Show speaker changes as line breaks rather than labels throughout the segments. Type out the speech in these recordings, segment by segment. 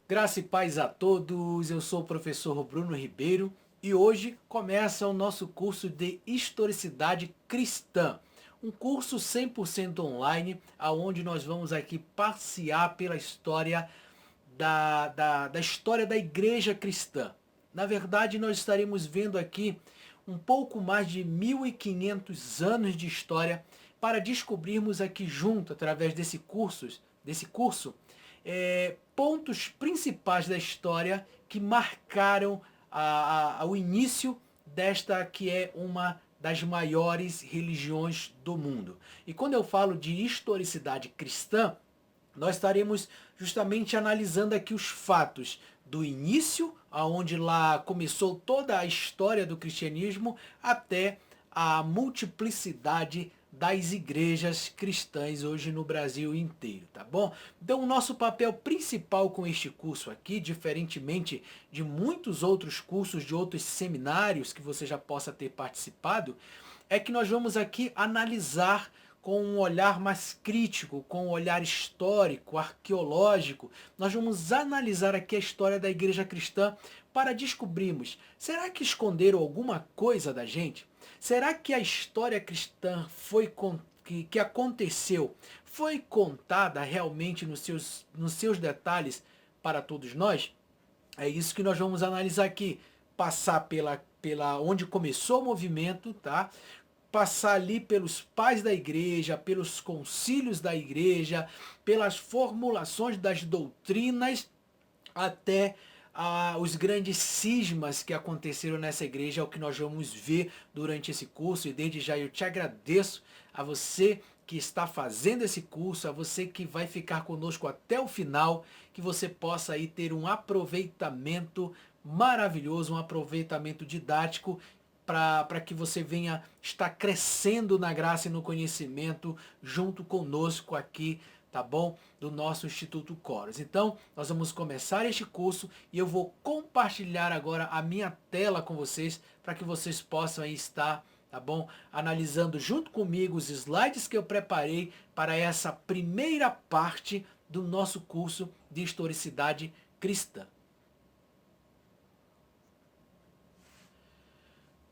Graça e paz a todos, eu sou o professor Bruno Ribeiro e hoje começa o nosso curso de Historicidade Cristã. Um curso 100% online, onde nós vamos aqui passear pela história da história da igreja cristã. Na verdade, nós estaremos vendo aqui um pouco mais de 1500 anos de história para descobrirmos aqui junto, através desse curso, pontos principais da história que marcaram o início desta que é uma das maiores religiões do mundo. E quando eu falo de historicidade cristã, nós estaremos justamente analisando aqui os fatos do início, aonde lá começou toda a história do cristianismo, até a multiplicidade das igrejas cristãs hoje no Brasil inteiro, tá bom? Então o nosso papel principal com este curso aqui, diferentemente de muitos outros cursos de outros seminários que você já possa ter participado, é que nós vamos aqui analisar com um olhar mais crítico, com um olhar histórico, arqueológico. Nós vamos analisar aqui a história da igreja cristã para descobrirmos, será que esconderam alguma coisa da gente? Será que a história cristã que aconteceu foi contada realmente nos seus detalhes para todos nós? É isso que nós vamos analisar aqui. Passar pela onde começou o movimento, tá? Passar ali pelos pais da igreja, pelos concílios da igreja, pelas formulações das doutrinas, até os grandes cismas que aconteceram nessa igreja, é o que nós vamos ver durante esse curso. E desde já eu te agradeço a você que está fazendo esse curso, a você que vai ficar conosco até o final, que você possa aí ter um aproveitamento maravilhoso, um aproveitamento didático, para que você venha estar crescendo na graça e no conhecimento junto conosco aqui, tá bom? Do nosso Instituto Coros. Então, nós vamos começar este curso e eu vou compartilhar agora a minha tela com vocês para que vocês possam aí estar, tá bom? Analisando junto comigo os slides que eu preparei para essa primeira parte do nosso curso de Historicidade Cristã.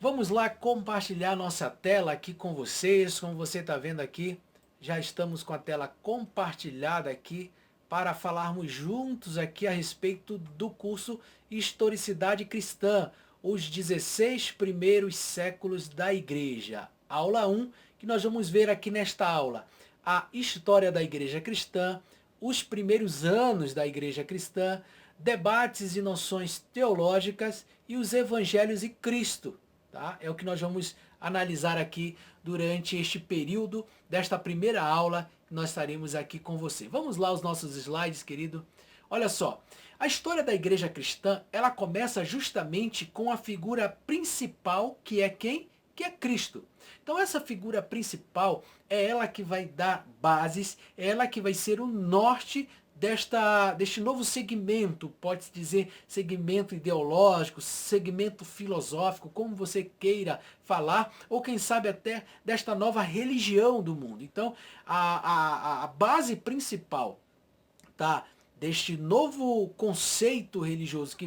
Vamos lá compartilhar nossa tela aqui com vocês. Como você está vendo aqui, já estamos com a tela compartilhada aqui para falarmos juntos aqui a respeito do curso Historicidade Cristã, os 16 primeiros séculos da Igreja. Aula 1, que nós vamos ver aqui nesta aula. A história da Igreja Cristã, os primeiros anos da Igreja Cristã, debates e noções teológicas e os evangelhos e Cristo. Tá? É o que nós vamos analisar aqui durante este período desta primeira aula que nós estaremos aqui com você. Vamos lá os nossos slides, querido. Olha só, a história da igreja cristã, ela começa justamente com a figura principal, que é quem? Que é Cristo. Então essa figura principal é ela que vai dar bases, é ela que vai ser o norte deste novo segmento, pode-se dizer segmento ideológico, segmento filosófico, como você queira falar, ou quem sabe até desta nova religião do mundo. Então, a base principal, tá, deste novo conceito religioso que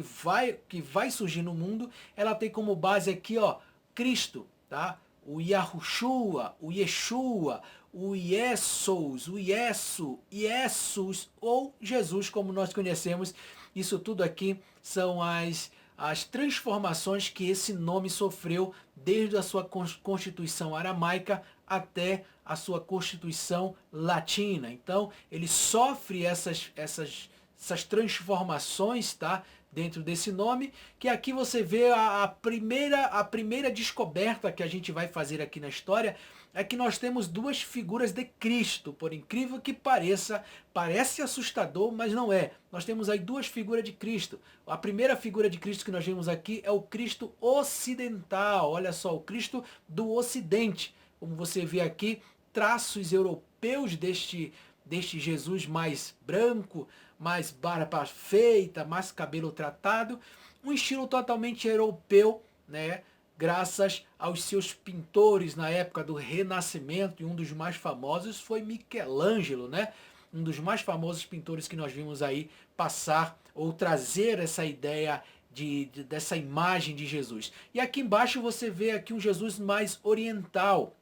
vai surgir no mundo, ela tem como base aqui, ó, Cristo, tá? O Yahushua, o Yeshua, o Iesus, o Iesu, Iesus ou Jesus, como nós conhecemos. Isso tudo aqui são as transformações que esse nome sofreu desde a sua constituição aramaica até a sua constituição latina. Então, ele sofre essas transformações, tá? Dentro desse nome, que aqui você vê a primeira descoberta que a gente vai fazer aqui na história, é que nós temos duas figuras de Cristo, por incrível que pareça, parece assustador, mas não é. Nós temos aí duas figuras de Cristo. A primeira figura de Cristo que nós vemos aqui é o Cristo ocidental, olha só, o Cristo do Ocidente. Como você vê aqui, traços europeus deste Jesus mais branco, mais barba feita, mais cabelo tratado, um estilo totalmente europeu, né? Graças aos seus pintores na época do Renascimento, e um dos mais famosos foi Michelangelo, né? Um dos mais famosos pintores que nós vimos aí passar ou trazer essa ideia dessa imagem de Jesus. E aqui embaixo você vê aqui um Jesus mais oriental,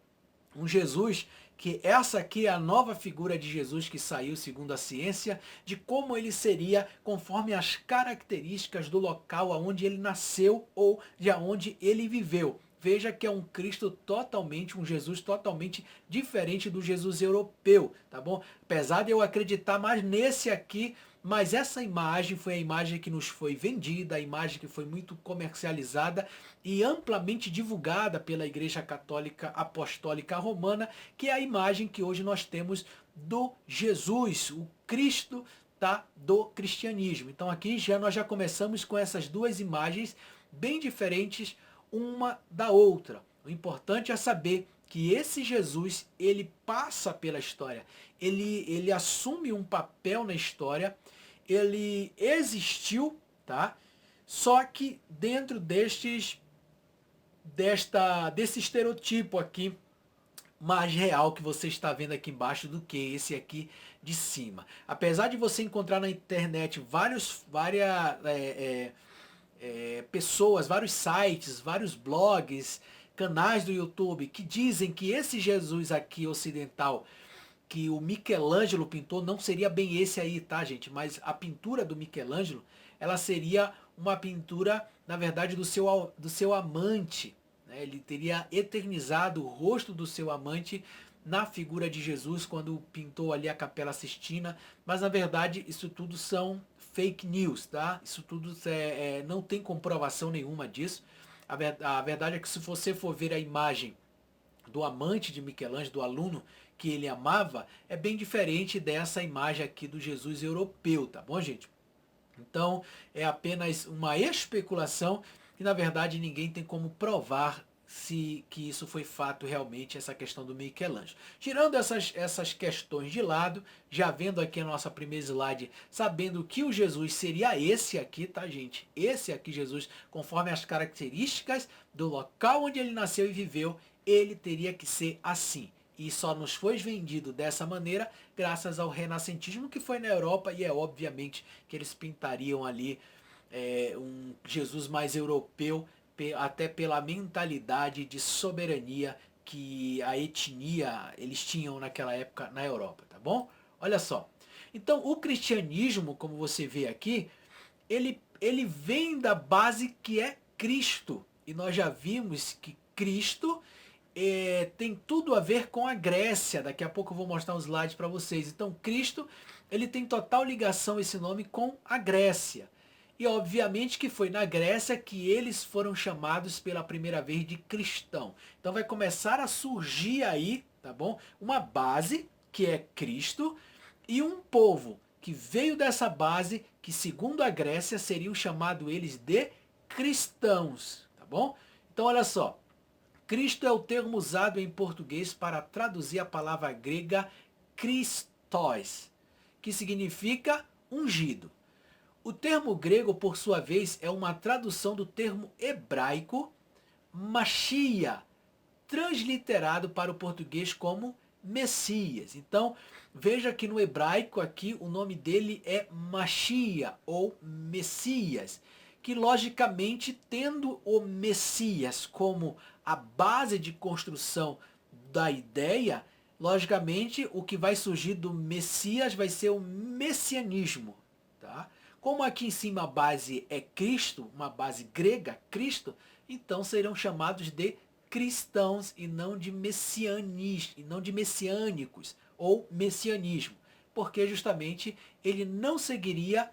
um Jesus que essa aqui é a nova figura de Jesus que saiu segundo a ciência, de como ele seria conforme as características do local onde ele nasceu ou de onde ele viveu. Veja que é um Cristo totalmente, um Jesus totalmente diferente do Jesus europeu, tá bom? Apesar de eu acreditar mais nesse aqui, mas essa imagem foi a imagem que nos foi vendida, a imagem que foi muito comercializada e amplamente divulgada pela Igreja Católica Apostólica Romana, que é a imagem que hoje nós temos do Jesus, o Cristo, tá, do cristianismo. Então aqui nós já começamos com essas duas imagens bem diferentes uma da outra. O importante é saber que esse Jesus, ele passa pela história, ele assume um papel na história, ele existiu, tá? Só que dentro desse estereotipo aqui mais real que você está vendo aqui embaixo do que esse aqui de cima. Apesar de você encontrar na internet várias pessoas, vários sites, vários blogs, canais do YouTube que dizem que esse Jesus aqui ocidental que o Michelangelo pintou não seria bem esse aí, tá, gente? Mas a pintura do Michelangelo, ela seria uma pintura, na verdade, do seu amante. Né? Ele teria eternizado o rosto do seu amante na figura de Jesus quando pintou ali a Capela Sistina. Mas, na verdade, isso tudo são fake news, tá? Isso tudo não tem comprovação nenhuma disso. A verdade é que se você for ver a imagem do amante de Michelangelo, do aluno que ele amava, é bem diferente dessa imagem aqui do Jesus europeu, tá bom, gente? Então, é apenas uma especulação e, na verdade, ninguém tem como provar que isso foi fato realmente, essa questão do Michelangelo. Tirando essas questões de lado, já vendo aqui a nossa primeira slide, sabendo que o Jesus seria esse aqui, tá, gente? Esse aqui, Jesus, conforme as características do local onde ele nasceu e viveu, ele teria que ser assim. E só nos foi vendido dessa maneira graças ao renascentismo que foi na Europa, e é obviamente que eles pintariam ali um Jesus mais europeu, até pela mentalidade de soberania que a etnia eles tinham naquela época na Europa, tá bom? Olha só. Então o cristianismo, como você vê aqui, ele vem da base que é Cristo. E nós já vimos que Cristo tem tudo a ver com a Grécia. Daqui a pouco eu vou mostrar um slide para vocês. Então Cristo, ele tem total ligação, esse nome, com a Grécia. E obviamente que foi na Grécia que eles foram chamados pela primeira vez de cristão. Então vai começar a surgir aí, tá bom? Uma base, que é Cristo, e um povo que veio dessa base, que segundo a Grécia seriam chamados eles de cristãos, tá bom? Então olha só, Cristo é o termo usado em português para traduzir a palavra grega Christos, que significa ungido. O termo grego, por sua vez, é uma tradução do termo hebraico Machia, transliterado para o português como Messias. Então, veja que no hebraico aqui o nome dele é Machia ou Messias, que logicamente, tendo o Messias como a base de construção da ideia, logicamente o que vai surgir do Messias vai ser o messianismo, tá? Como aqui em cima a base é Cristo, uma base grega, Cristo, então serão chamados de cristãos e não de messiânicos ou messianismo, porque justamente ele não seguiria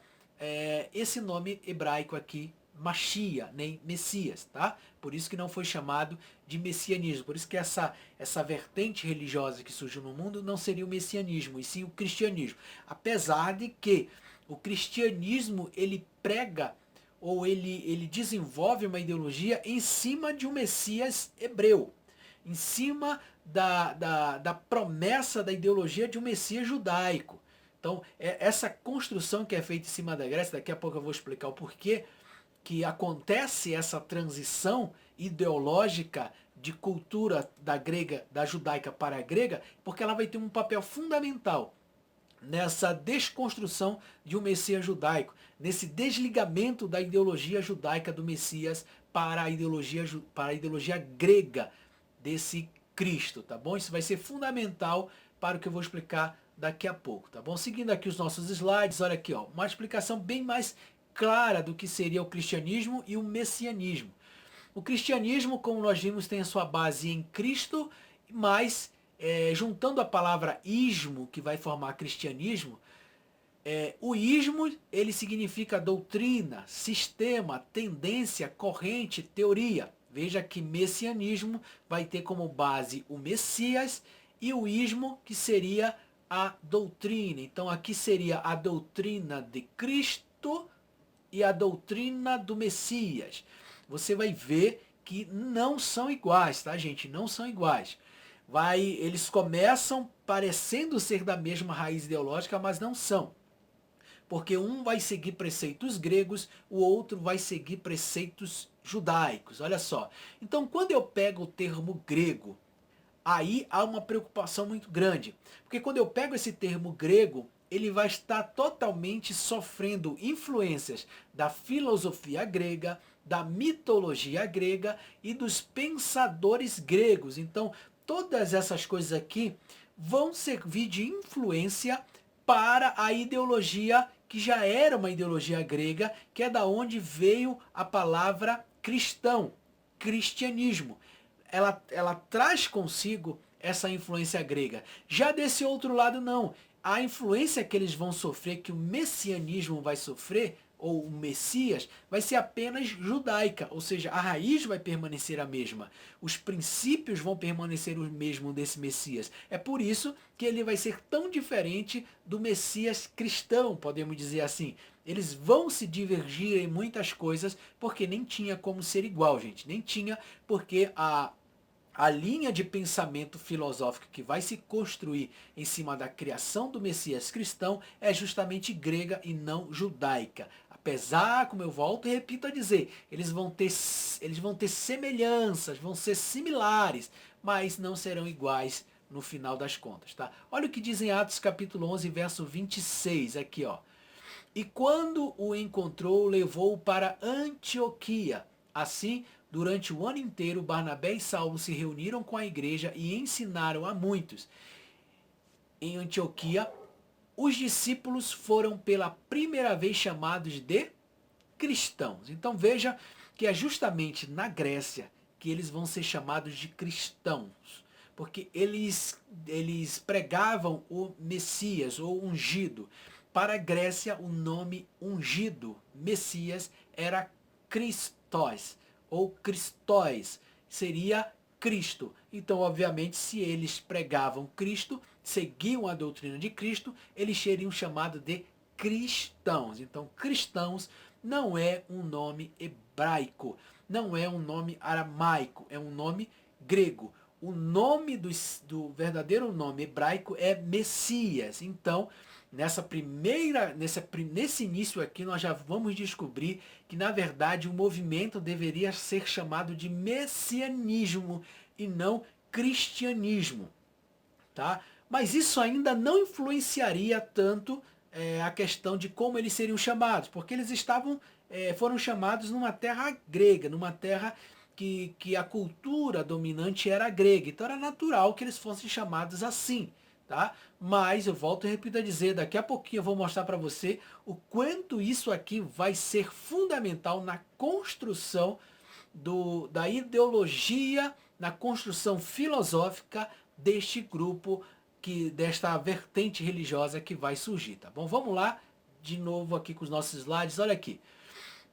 esse nome hebraico aqui, Machia, nem Messias, tá? Por isso que não foi chamado de messianismo, por isso que essa vertente religiosa que surgiu no mundo não seria o messianismo, e sim o cristianismo. Apesar de que o cristianismo, ele prega, ou ele desenvolve uma ideologia em cima de um Messias hebreu, em cima da promessa da ideologia de um Messias judaico. Então, essa construção que é feita em cima da Grécia, daqui a pouco eu vou explicar o porquê, que acontece essa transição ideológica de cultura da judaica para a grega, porque ela vai ter um papel fundamental nessa desconstrução de um Messias judaico, nesse desligamento da ideologia judaica do Messias para a ideologia grega desse Cristo, tá bom? Isso vai ser fundamental para o que eu vou explicar daqui a pouco, tá bom? Seguindo aqui os nossos slides, olha aqui, ó, uma explicação bem mais clara do que seria o cristianismo e o messianismo. O cristianismo, como nós vimos, tem a sua base em Cristo, mas juntando a palavra ismo, que vai formar cristianismo, o ismo ele significa doutrina, sistema, tendência, corrente, teoria. Veja que messianismo vai ter como base o Messias e o ismo, que seria a doutrina. Então aqui seria a doutrina de Cristo e a doutrina do Messias. Você vai ver que não são iguais, tá, gente? Não são iguais. Eles começam parecendo ser da mesma raiz ideológica, mas não são. Porque um vai seguir preceitos gregos, o outro vai seguir preceitos judaicos. Olha só. Então, quando eu pego o termo grego, aí há uma preocupação muito grande. Porque quando eu pego esse termo grego, ele vai estar totalmente sofrendo influências da filosofia grega, da mitologia grega e dos pensadores gregos. Então, todas essas coisas aqui vão servir de influência para a ideologia que já era uma ideologia grega, que é da onde veio a palavra cristão, cristianismo. Ela traz consigo essa influência grega. Já desse outro lado, não. A influência que eles vão sofrer, que o messianismo vai sofrer, ou o Messias, vai ser apenas judaica, ou seja, a raiz vai permanecer a mesma. Os princípios vão permanecer os mesmos desse Messias. É por isso que ele vai ser tão diferente do Messias cristão, podemos dizer assim. Eles vão se divergir em muitas coisas, porque nem tinha como ser igual, gente. Nem tinha, porque a linha de pensamento filosófico que vai se construir em cima da criação do Messias cristão é justamente grega e não judaica. Apesar, como eu volto e repito a dizer, eles vão ter semelhanças, vão ser similares, mas não serão iguais no final das contas, tá? Olha o que diz em Atos capítulo 11, verso 26, aqui, ó. E quando o encontrou, levou-o para Antioquia. Assim, durante o ano inteiro, Barnabé e Saulo se reuniram com a igreja e ensinaram a muitos. Em Antioquia, os discípulos foram pela primeira vez chamados de cristãos. Então veja que é justamente na Grécia que eles vão ser chamados de cristãos. Porque eles pregavam o Messias, ou ungido. Para a Grécia, o nome ungido, Messias, era Christos, ou Cristóis, seria Cristo. Então, obviamente, se eles pregavam Cristo, seguiam a doutrina de Cristo, eles seriam chamados de cristãos. Então, cristãos não é um nome hebraico, não é um nome aramaico, é um nome grego. O nome do verdadeiro nome hebraico é Messias. Então, nesse início aqui, nós já vamos descobrir que, na verdade, o movimento deveria ser chamado de messianismo e não cristianismo, tá? Mas isso ainda não influenciaria tanto a questão de como eles seriam chamados, porque eles foram chamados numa terra grega, numa terra que a cultura dominante era grega, então era natural que eles fossem chamados assim, tá? Mas eu volto e repito a dizer, daqui a pouquinho eu vou mostrar para você o quanto isso aqui vai ser fundamental na construção da ideologia, na construção filosófica deste grupo, desta vertente religiosa que vai surgir, tá bom? Vamos lá, de novo aqui com os nossos slides, olha aqui.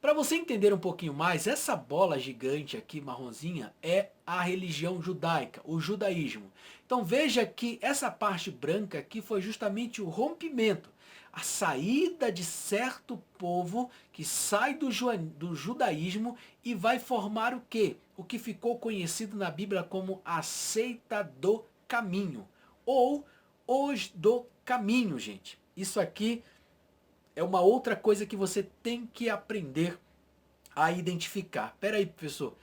Para você entender um pouquinho mais, essa bola gigante aqui, marronzinha, é a religião judaica, o judaísmo. Então veja que essa parte branca aqui foi justamente o rompimento, a saída de certo povo que sai do judaísmo e vai formar o quê? O que ficou conhecido na Bíblia como a seita do caminho, ou os do caminho, gente. Isso aqui é uma outra coisa que você tem que aprender a identificar. Pera aí, professor,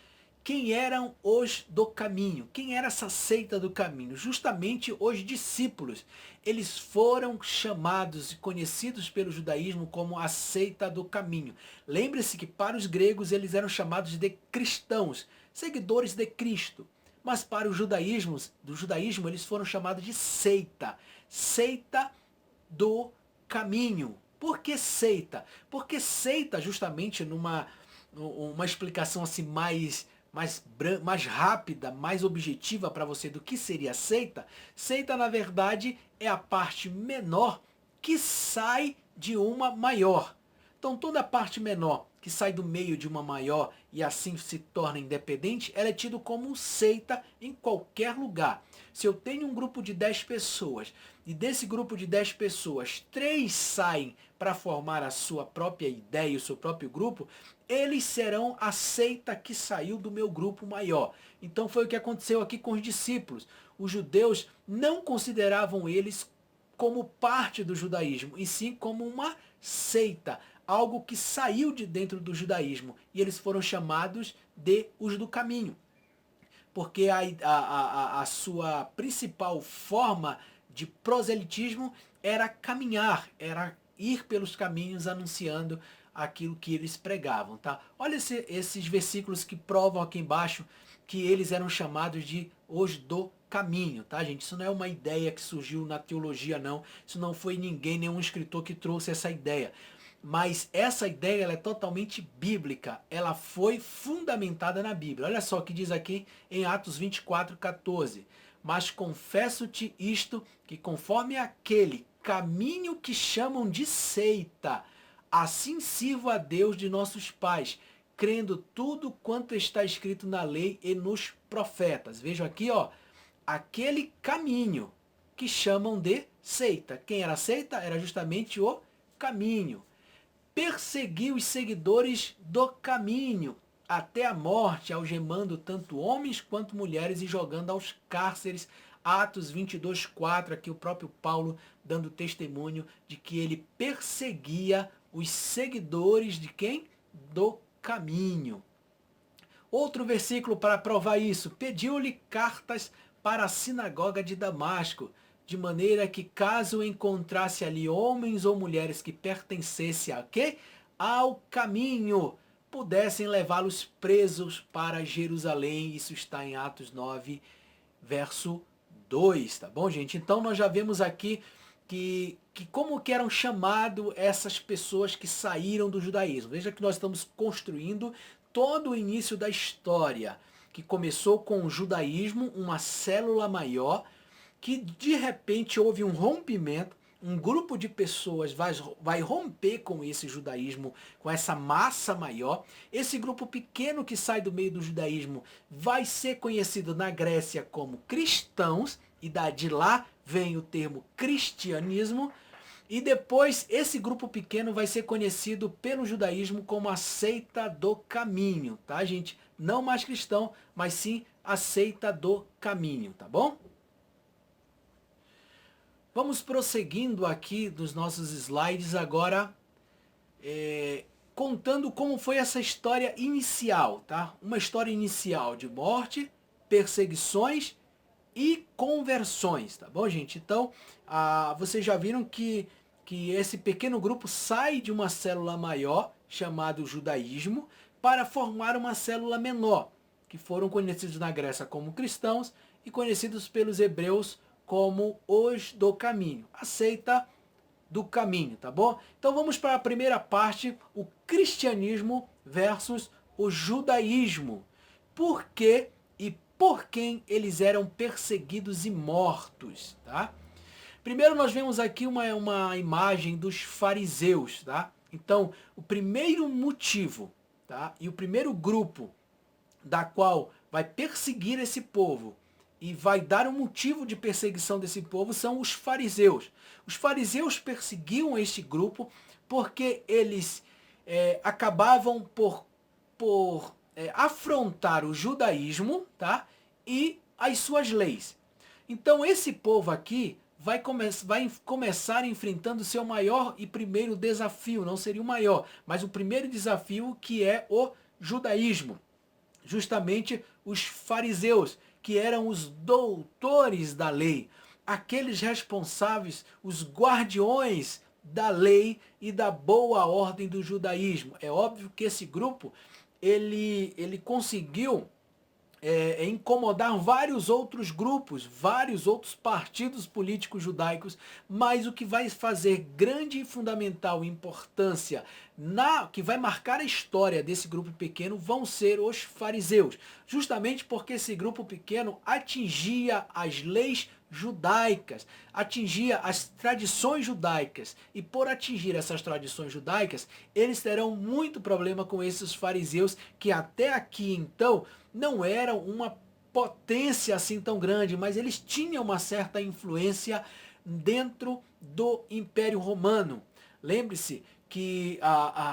quem eram os do caminho? Quem era essa seita do caminho? Justamente os discípulos. Eles foram chamados e conhecidos pelo judaísmo como a seita do caminho. Lembre-se que para os gregos eles eram chamados de cristãos, seguidores de Cristo. Mas para o judaísmo, eles foram chamados de seita. Seita do caminho. Por que seita? Porque seita, justamente uma explicação assim mais rápida, mais objetiva para você do que seria seita. Seita, na verdade, é a parte menor que sai de uma maior. Então toda a parte menor que sai do meio de uma maior e assim se torna independente, ela é tido como seita em qualquer lugar. Se eu tenho um grupo de 10 pessoas e desse grupo de 10 pessoas, 3 saem para formar a sua própria ideia, o seu próprio grupo, eles serão a seita que saiu do meu grupo maior. Então foi o que aconteceu aqui com os discípulos. Os judeus não consideravam eles como parte do judaísmo, e sim como uma seita, algo que saiu de dentro do judaísmo. E eles foram chamados de os do caminho. Porque a sua principal forma de proselitismo era caminhar, era ir pelos caminhos anunciando aquilo que eles pregavam, tá? Olha esses versículos que provam aqui embaixo que eles eram chamados de os do caminho, tá, gente? Isso não é uma ideia que surgiu na teologia, não. Isso não foi ninguém, nenhum escritor que trouxe essa ideia. Mas essa ideia ela é totalmente bíblica. Ela foi fundamentada na Bíblia. Olha só o que diz aqui em Atos 24:14. Mas confesso-te isto, que conforme aquele caminho que chamam de seita, assim sirvo a Deus de nossos pais, crendo tudo quanto está escrito na lei e nos profetas. Vejam aqui, ó, aquele caminho que chamam de seita. Quem era a seita? Era justamente o caminho. Persegui os seguidores do caminho até a morte, algemando tanto homens quanto mulheres e jogando aos cárceres. Atos 22:4, aqui o próprio Paulo dando testemunho de que ele perseguia os seguidores de quem? Do caminho. Outro versículo para provar isso. Pediu-lhe cartas para a sinagoga de Damasco, de maneira que caso encontrasse ali homens ou mulheres que pertencessem a quê? Ao caminho, pudessem levá-los presos para Jerusalém. Isso está em Atos 9, verso 2, tá bom, gente? Então nós já vemos aqui que como que eram chamados essas pessoas que saíram do judaísmo. Veja que nós estamos construindo todo o início da história, que começou com o judaísmo, uma célula maior, que de repente houve um rompimento, um grupo de pessoas vai romper com esse judaísmo, com essa massa maior. Esse grupo pequeno que sai do meio do judaísmo vai ser conhecido na Grécia como cristãos, e de lá vem o termo cristianismo. E depois esse grupo pequeno vai ser conhecido pelo judaísmo como a seita do caminho, tá, gente? Não mais cristão, mas sim a seita do caminho, tá bom? Vamos prosseguindo aqui dos nossos slides agora, contando como foi essa história inicial, tá? Uma história inicial de morte, perseguições e conversões, tá bom, gente? Então, vocês já viram que esse pequeno grupo sai de uma célula maior, chamado judaísmo, para formar uma célula menor, que foram conhecidos na Grécia como cristãos e conhecidos pelos hebreus como os do caminho, a seita do caminho, tá bom? Então vamos para a primeira parte, o cristianismo versus o judaísmo. Por que e por quem eles eram perseguidos e mortos, tá? Primeiro nós vemos aqui uma imagem dos fariseus, tá? Então, o primeiro motivo, tá? E o primeiro grupo da qual vai perseguir esse povo e vai dar um motivo de perseguição desse povo são os fariseus. Os fariseus perseguiam este grupo porque eles acabavam por afrontar o judaísmo, tá? E as suas leis. Então esse povo aqui vai começar enfrentando seu maior e primeiro desafio. Não seria o maior, mas o primeiro desafio, que é o judaísmo. justamente os fariseus, que eram os doutores da lei, aqueles responsáveis, os guardiões da lei e da boa ordem do judaísmo. É óbvio que esse grupo ele conseguiu incomodar vários outros grupos, vários outros partidos políticos judaicos, mas o que vai fazer grande e fundamental importância, que vai marcar a história desse grupo pequeno, vão ser os fariseus, justamente porque esse grupo pequeno atingia as leis judaicas, atingia as tradições judaicas, e por atingir essas tradições judaicas, eles terão muito problema com esses fariseus, que até aqui então não eram uma potência assim tão grande, mas eles tinham uma certa influência dentro do Império Romano. Lembre-se que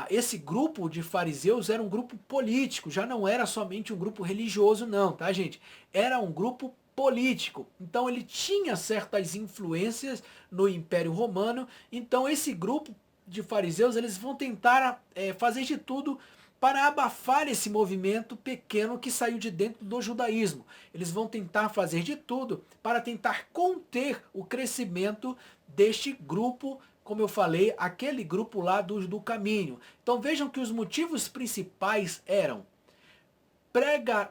esse grupo de fariseus era um grupo político, já não era somente um grupo religioso não, tá gente? Era um grupo político. Então ele tinha certas influências no Império Romano. Então esse grupo de fariseus, eles vão tentar fazer de tudo para abafar esse movimento pequeno que saiu de dentro do judaísmo. Eles vão tentar fazer de tudo para tentar conter o crescimento deste grupo, como eu falei, aquele grupo lá do caminho. Então vejam que os motivos principais eram: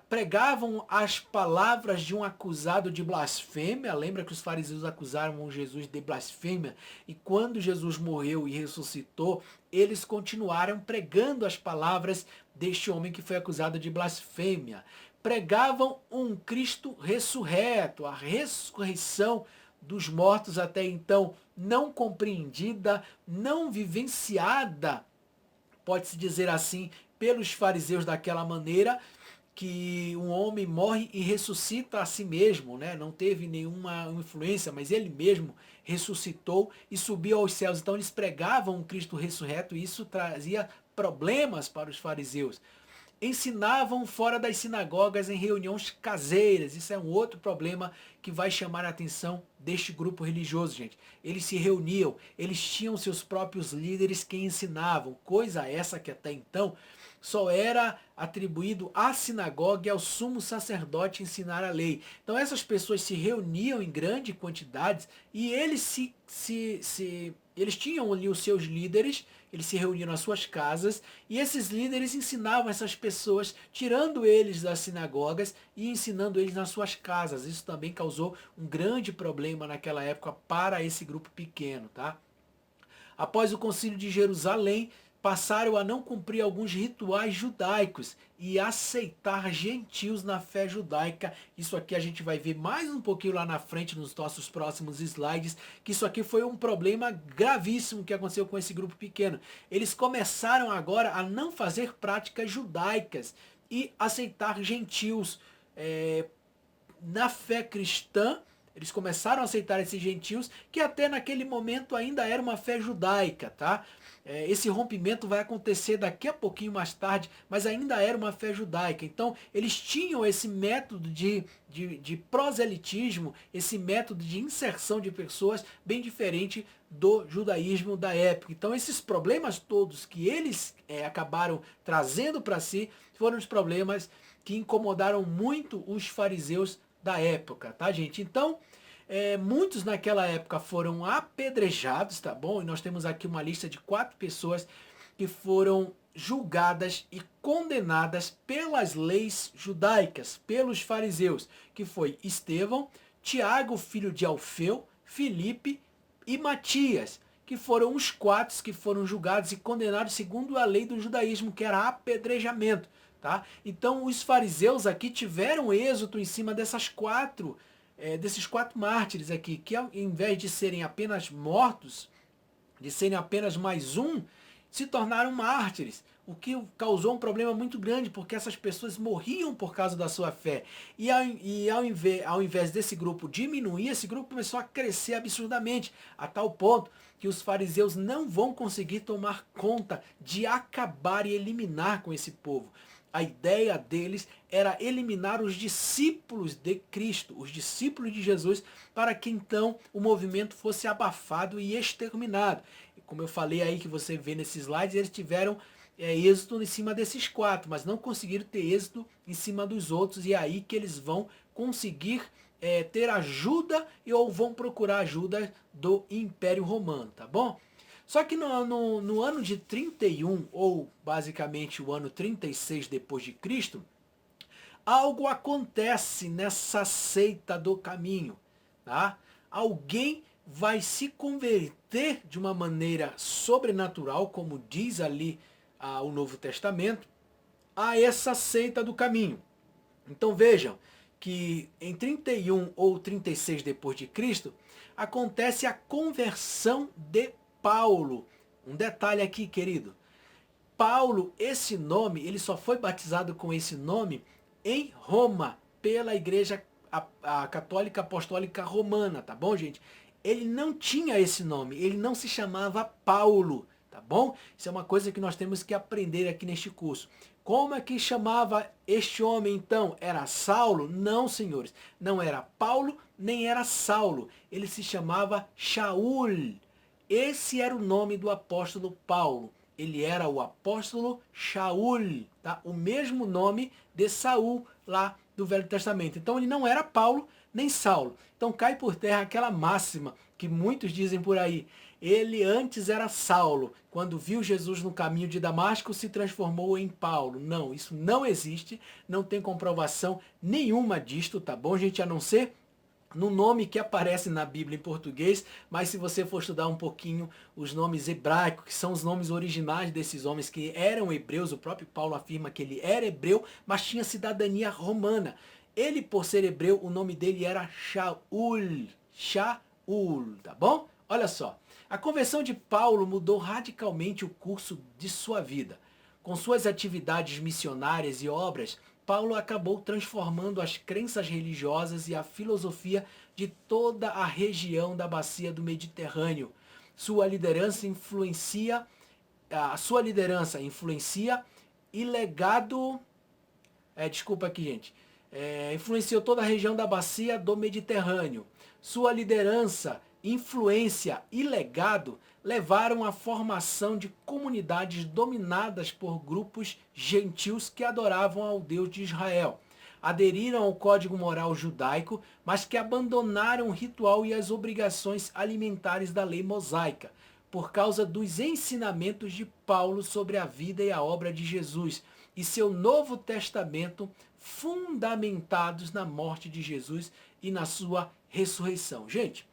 pregavam as palavras de um acusado de blasfêmia. Lembra que os fariseus acusaram Jesus de blasfêmia? E quando Jesus morreu e ressuscitou, eles continuaram pregando as palavras deste homem que foi acusado de blasfêmia. Pregavam um Cristo ressurreto, a ressurreição dos mortos até então não compreendida, não vivenciada, pode-se dizer assim, pelos fariseus daquela maneira, que um homem morre e ressuscita a si mesmo, né? Não teve nenhuma influência, mas ele mesmo ressuscitou e subiu aos céus. Então eles pregavam um Cristo ressurreto, e isso trazia problemas para os fariseus. Ensinavam fora das sinagogas em reuniões caseiras. Isso é um outro problema que vai chamar a atenção deste grupo religioso, gente. Eles se reuniam, eles tinham seus próprios líderes que ensinavam, coisa essa que até então só era atribuído à sinagoga e ao sumo sacerdote ensinar a lei. Então essas pessoas se reuniam em grandes quantidades e eles tinham ali os seus líderes, eles se reuniam nas suas casas e esses líderes ensinavam essas pessoas, tirando eles das sinagogas e ensinando eles nas suas casas. Isso também causou um grande problema naquela época para esse grupo pequeno, tá? Após o Concílio de Jerusalém, passaram a não cumprir alguns rituais judaicos e aceitar gentios na fé judaica. Isso aqui a gente vai ver mais um pouquinho lá na frente nos nossos próximos slides, que isso aqui foi um problema gravíssimo que aconteceu com esse grupo pequeno. Eles começaram agora a não fazer práticas judaicas e aceitar gentios na fé cristã. Eles começaram a aceitar esses gentios, que até naquele momento ainda era uma fé judaica, tá? Esse rompimento vai acontecer daqui a pouquinho mais tarde, mas ainda era uma fé judaica. Então, eles tinham esse método de proselitismo, esse método de inserção de pessoas bem diferente do judaísmo da época. Então, esses problemas todos que eles acabaram trazendo para si foram os problemas que incomodaram muito os fariseus da época, tá, gente? Então, muitos naquela época foram apedrejados, tá bom? E nós temos aqui uma lista de 4 pessoas que foram julgadas e condenadas pelas leis judaicas, pelos fariseus, que foi Estevão, Tiago, filho de Alfeu, Filipe e Matias, que foram os 4 que foram julgados e condenados segundo a lei do judaísmo, que era apedrejamento. Tá? Então os fariseus aqui tiveram êxito em cima desses 4 mártires aqui, que ao invés de serem apenas mortos, de serem apenas mais um, se tornaram mártires, o que causou um problema muito grande, porque essas pessoas morriam por causa da sua fé. E ao invés desse grupo diminuir, esse grupo começou a crescer absurdamente, a tal ponto que os fariseus não vão conseguir tomar conta de acabar e eliminar com esse povo. A ideia deles era eliminar os discípulos de Cristo, os discípulos de Jesus, para que então o movimento fosse abafado e exterminado. E como eu falei aí, que você vê nesses slides, eles tiveram êxito em cima desses 4, mas não conseguiram ter êxito em cima dos outros, e é aí que eles vão conseguir ter ajuda ou vão procurar ajuda do Império Romano, tá bom? Só que no ano de 31, ou basicamente o ano 36 depois de Cristo, algo acontece nessa seita do caminho, tá? Alguém vai se converter de uma maneira sobrenatural, como diz ali o Novo Testamento, a essa seita do caminho. Então vejam que em 31 ou 36 depois de Cristo acontece a conversão de Paulo. Um detalhe aqui, querido. Paulo, esse nome, ele só foi batizado com esse nome em Roma, pela Igreja a Católica Apostólica Romana, tá bom, gente? Ele não tinha esse nome, ele não se chamava Paulo, tá bom? Isso é uma coisa que nós temos que aprender aqui neste curso. Como é que chamava este homem então? Era Saulo? Não, senhores. Não era Paulo, nem era Saulo. Ele se chamava Shaul. Esse era o nome do apóstolo Paulo. Ele era o apóstolo Shaul, tá? O mesmo nome de Saul lá do Velho Testamento. Então ele não era Paulo nem Saulo. Então cai por terra aquela máxima que muitos dizem por aí. Ele antes era Saulo. Quando viu Jesus no caminho de Damasco, se transformou em Paulo. Não, isso não existe. Não tem comprovação nenhuma disto, tá bom, gente? A não ser no nome que aparece na Bíblia em português, mas se você for estudar um pouquinho os nomes hebraicos, que são os nomes originais desses homens que eram hebreus, o próprio Paulo afirma que ele era hebreu, mas tinha cidadania romana. Ele, por ser hebreu, o nome dele era Shaul. Shaul, tá bom? Olha só, a conversão de Paulo mudou radicalmente o curso de sua vida. Com suas atividades missionárias e obras, Paulo acabou transformando as crenças religiosas e a filosofia de toda a região da bacia do Mediterrâneo. Sua liderança influencia, a sua liderança influencia e legado, desculpa aqui, gente, influenciou toda a região da bacia do Mediterrâneo. Sua liderança, influência e legado levaram à formação de comunidades dominadas por grupos gentios que adoravam ao Deus de Israel. Aderiram ao código moral judaico, mas que abandonaram o ritual e as obrigações alimentares da lei mosaica, por causa dos ensinamentos de Paulo sobre a vida e a obra de Jesus e seu Novo Testamento, fundamentados na morte de Jesus e na sua ressurreição. Gente,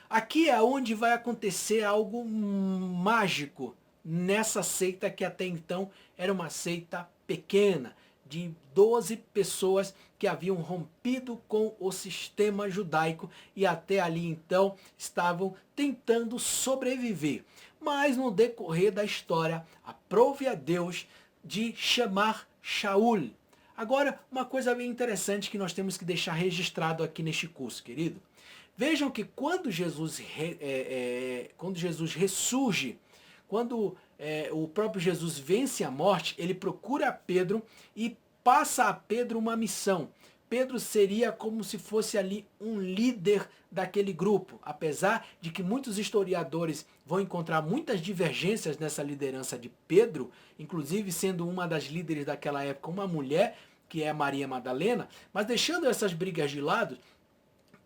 aqui é onde vai acontecer algo mágico nessa seita que até então era uma seita pequena, de 12 pessoas que haviam rompido com o sistema judaico e até ali então estavam tentando sobreviver. Mas no decorrer da história, aprove a Deus de chamar Shaul. Agora, uma coisa bem interessante que nós temos que deixar registrado aqui neste curso, querido. Vejam que quando Jesus ressurge, quando o próprio Jesus vence a morte, ele procura Pedro e passa a Pedro uma missão. Pedro seria como se fosse ali um líder daquele grupo, apesar de que muitos historiadores vão encontrar muitas divergências nessa liderança de Pedro, inclusive sendo uma das líderes daquela época uma mulher, que é Maria Madalena, mas deixando essas brigas de lado,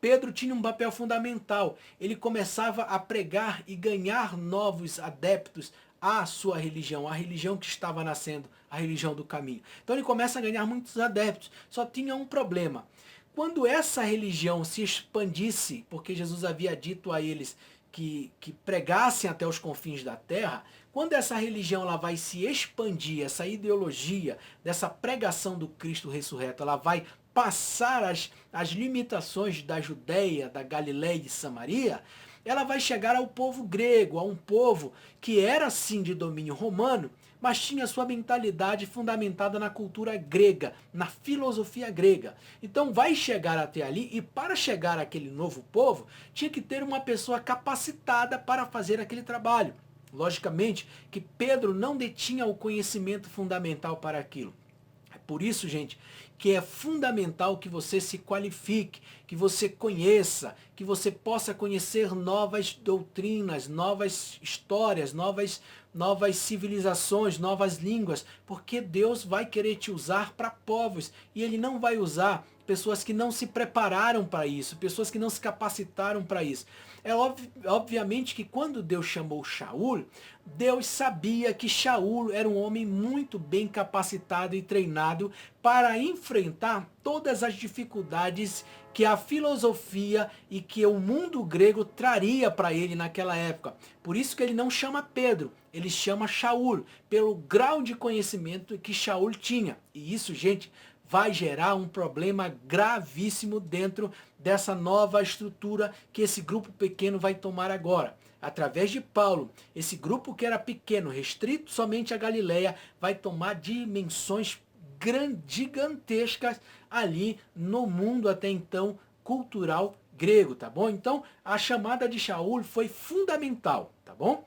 Pedro tinha um papel fundamental. Ele começava a pregar e ganhar novos adeptos à sua religião, a religião que estava nascendo, a religião do caminho. Então ele começa a ganhar muitos adeptos. Só tinha um problema. Quando essa religião se expandisse, porque Jesus havia dito a eles que pregassem até os confins da terra, quando essa religião ela vai se expandir, essa ideologia dessa pregação do Cristo ressurreto, ela vai passar as limitações da Judéia, da Galiléia e de Samaria, ela vai chegar ao povo grego, a um povo que era sim de domínio romano, mas tinha sua mentalidade fundamentada na cultura grega, na filosofia grega. Então vai chegar até ali e para chegar àquele novo povo, tinha que ter uma pessoa capacitada para fazer aquele trabalho. Logicamente que Pedro não detinha o conhecimento fundamental para aquilo. É por isso, gente, que é fundamental que você se qualifique, que você conheça, que você possa conhecer novas doutrinas, novas histórias, novas civilizações, novas línguas, porque Deus vai querer te usar para povos e Ele não vai usar pessoas que não se prepararam para isso, pessoas que não se capacitaram para isso. Obviamente que quando Deus chamou Shaul, Deus sabia que Shaul era um homem muito bem capacitado e treinado para enfrentar todas as dificuldades que a filosofia e que o mundo grego traria para ele naquela época. Por isso que ele não chama Pedro, ele chama Shaul, pelo grau de conhecimento que Shaul tinha. E isso, gente, vai gerar um problema gravíssimo dentro dessa nova estrutura que esse grupo pequeno vai tomar agora. Através de Paulo, esse grupo que era pequeno, restrito somente a Galileia, vai tomar dimensões gigantescas ali no mundo até então cultural grego, tá bom? Então, a chamada de Shaul foi fundamental, tá bom?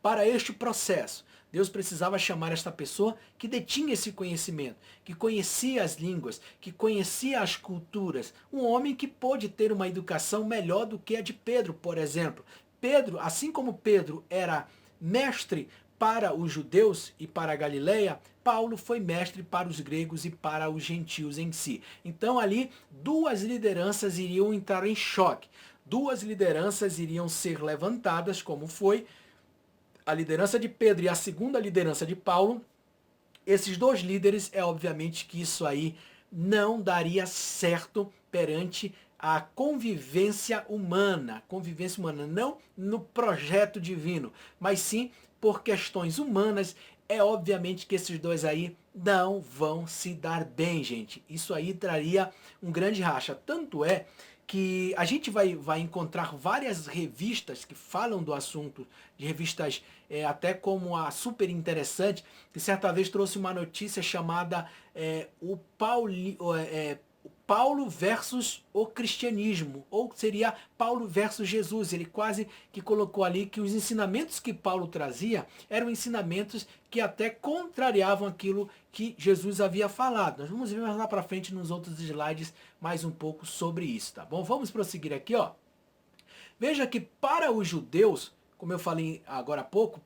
Para este processo. Deus precisava chamar esta pessoa que detinha esse conhecimento, que conhecia as línguas, que conhecia as culturas. Um homem que pôde ter uma educação melhor do que a de Pedro, por exemplo. Pedro, assim como Pedro era mestre para os judeus e para a Galileia, Paulo foi mestre para os gregos e para os gentios em si. Então ali, duas lideranças iriam entrar em choque. Duas lideranças iriam ser levantadas, como foi a liderança de Pedro e a segunda liderança de Paulo. Esses dois líderes, é obviamente que isso aí não daria certo perante a convivência humana. Convivência humana não no projeto divino, mas sim por questões humanas. É obviamente que esses dois aí não vão se dar bem, gente. Isso aí traria um grande racha. Tanto é que a gente vai encontrar várias revistas que falam do assunto, de revistas até como a Super Interessante, que certa vez trouxe uma notícia chamada Paulo versus o cristianismo, ou seria Paulo versus Jesus. Ele quase que colocou ali que os ensinamentos que Paulo trazia eram ensinamentos que até contrariavam aquilo que Jesus havia falado. Nós vamos ver mais lá para frente nos outros slides mais um pouco sobre isso, tá bom? Vamos prosseguir aqui, ó. Veja que para os judeus, como eu falei agora há pouco,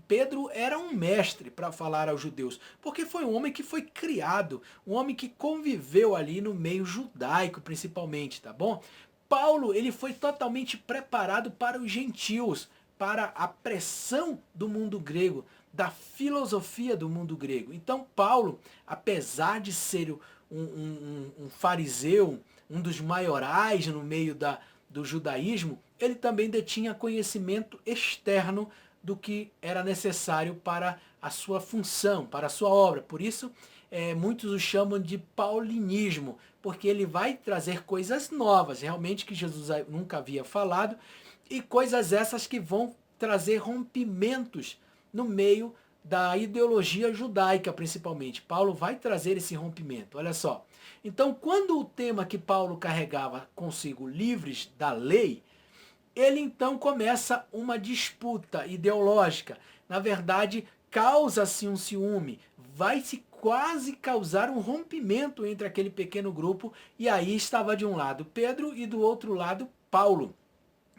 Pedro era um mestre para falar aos judeus, porque foi um homem que foi criado, um homem que conviveu ali no meio judaico principalmente, tá bom? Paulo, ele foi totalmente preparado para os gentios, para a pressão do mundo grego, da filosofia do mundo grego. Então Paulo, apesar de ser um fariseu, um dos maiorais no meio do judaísmo, ele também detinha conhecimento externo do que era necessário para a sua função, para a sua obra. Por isso, muitos o chamam de paulinismo, porque ele vai trazer coisas novas, realmente que Jesus nunca havia falado, e coisas essas que vão trazer rompimentos no meio da ideologia judaica, principalmente. Paulo vai trazer esse rompimento, olha só. Então, quando o tema que Paulo carregava consigo, livres da lei, ele então começa uma disputa ideológica. Na verdade, causa-se um ciúme, vai-se quase causar um rompimento entre aquele pequeno grupo, e aí estava de um lado Pedro e do outro lado Paulo,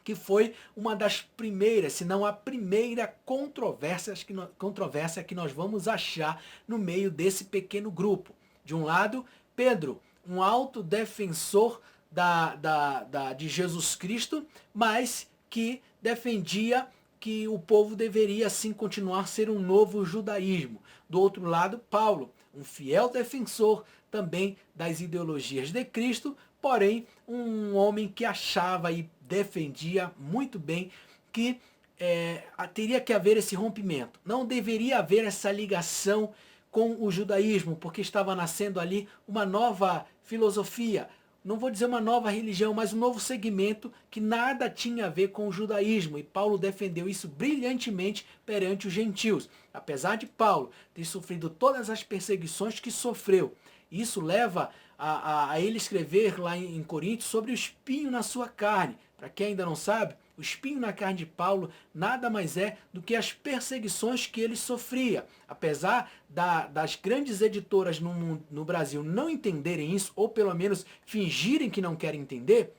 que foi uma das primeiras, se não a primeira controvérsia que nós vamos achar no meio desse pequeno grupo. De um lado, Pedro, um alto defensor de Jesus Cristo, mas que defendia que o povo deveria sim continuar a ser um novo judaísmo. Do outro lado, Paulo, um fiel defensor também das ideologias de Cristo, porém um homem que achava e defendia muito bem que teria que haver esse rompimento. Não deveria haver essa ligação com o judaísmo, porque estava nascendo ali uma nova filosofia, não vou dizer uma nova religião, mas um novo segmento que nada tinha a ver com o judaísmo. E Paulo defendeu isso brilhantemente perante os gentios. Apesar de Paulo ter sofrido todas as perseguições que sofreu, isso leva a ele escrever lá em Coríntios sobre o espinho na sua carne. Para quem ainda não sabe, O espinho na carne de Paulo nada mais é do que as perseguições que ele sofria. Apesar das grandes editoras no Brasil não entenderem isso, ou pelo menos fingirem que não querem entender,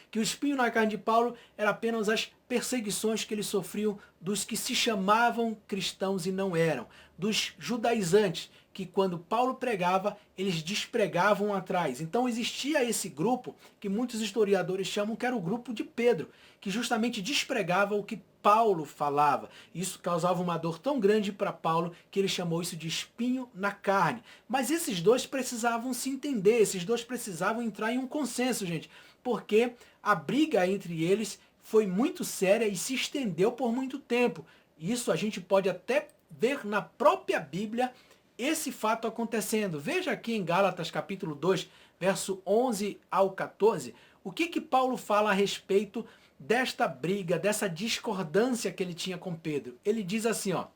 que o espinho na carne de Paulo era apenas as perseguições que ele sofriam dos que se chamavam cristãos e não eram, dos judaizantes, que quando Paulo pregava, eles despregavam atrás. Então existia esse grupo, que muitos historiadores chamam que era o grupo de Pedro, que justamente despregava o que Paulo falava. Isso causava uma dor tão grande para Paulo que ele chamou isso de espinho na carne. Mas esses dois precisavam se entender, esses dois precisavam entrar em um consenso, gente, porque a briga entre eles foi muito séria e se estendeu por muito tempo. Isso a gente pode até ver na própria Bíblia esse fato acontecendo. Veja aqui em Gálatas capítulo 2, verso 11 ao 14, o que Paulo fala a respeito desta briga, dessa discordância que ele tinha com Pedro. Ele diz assim, ó: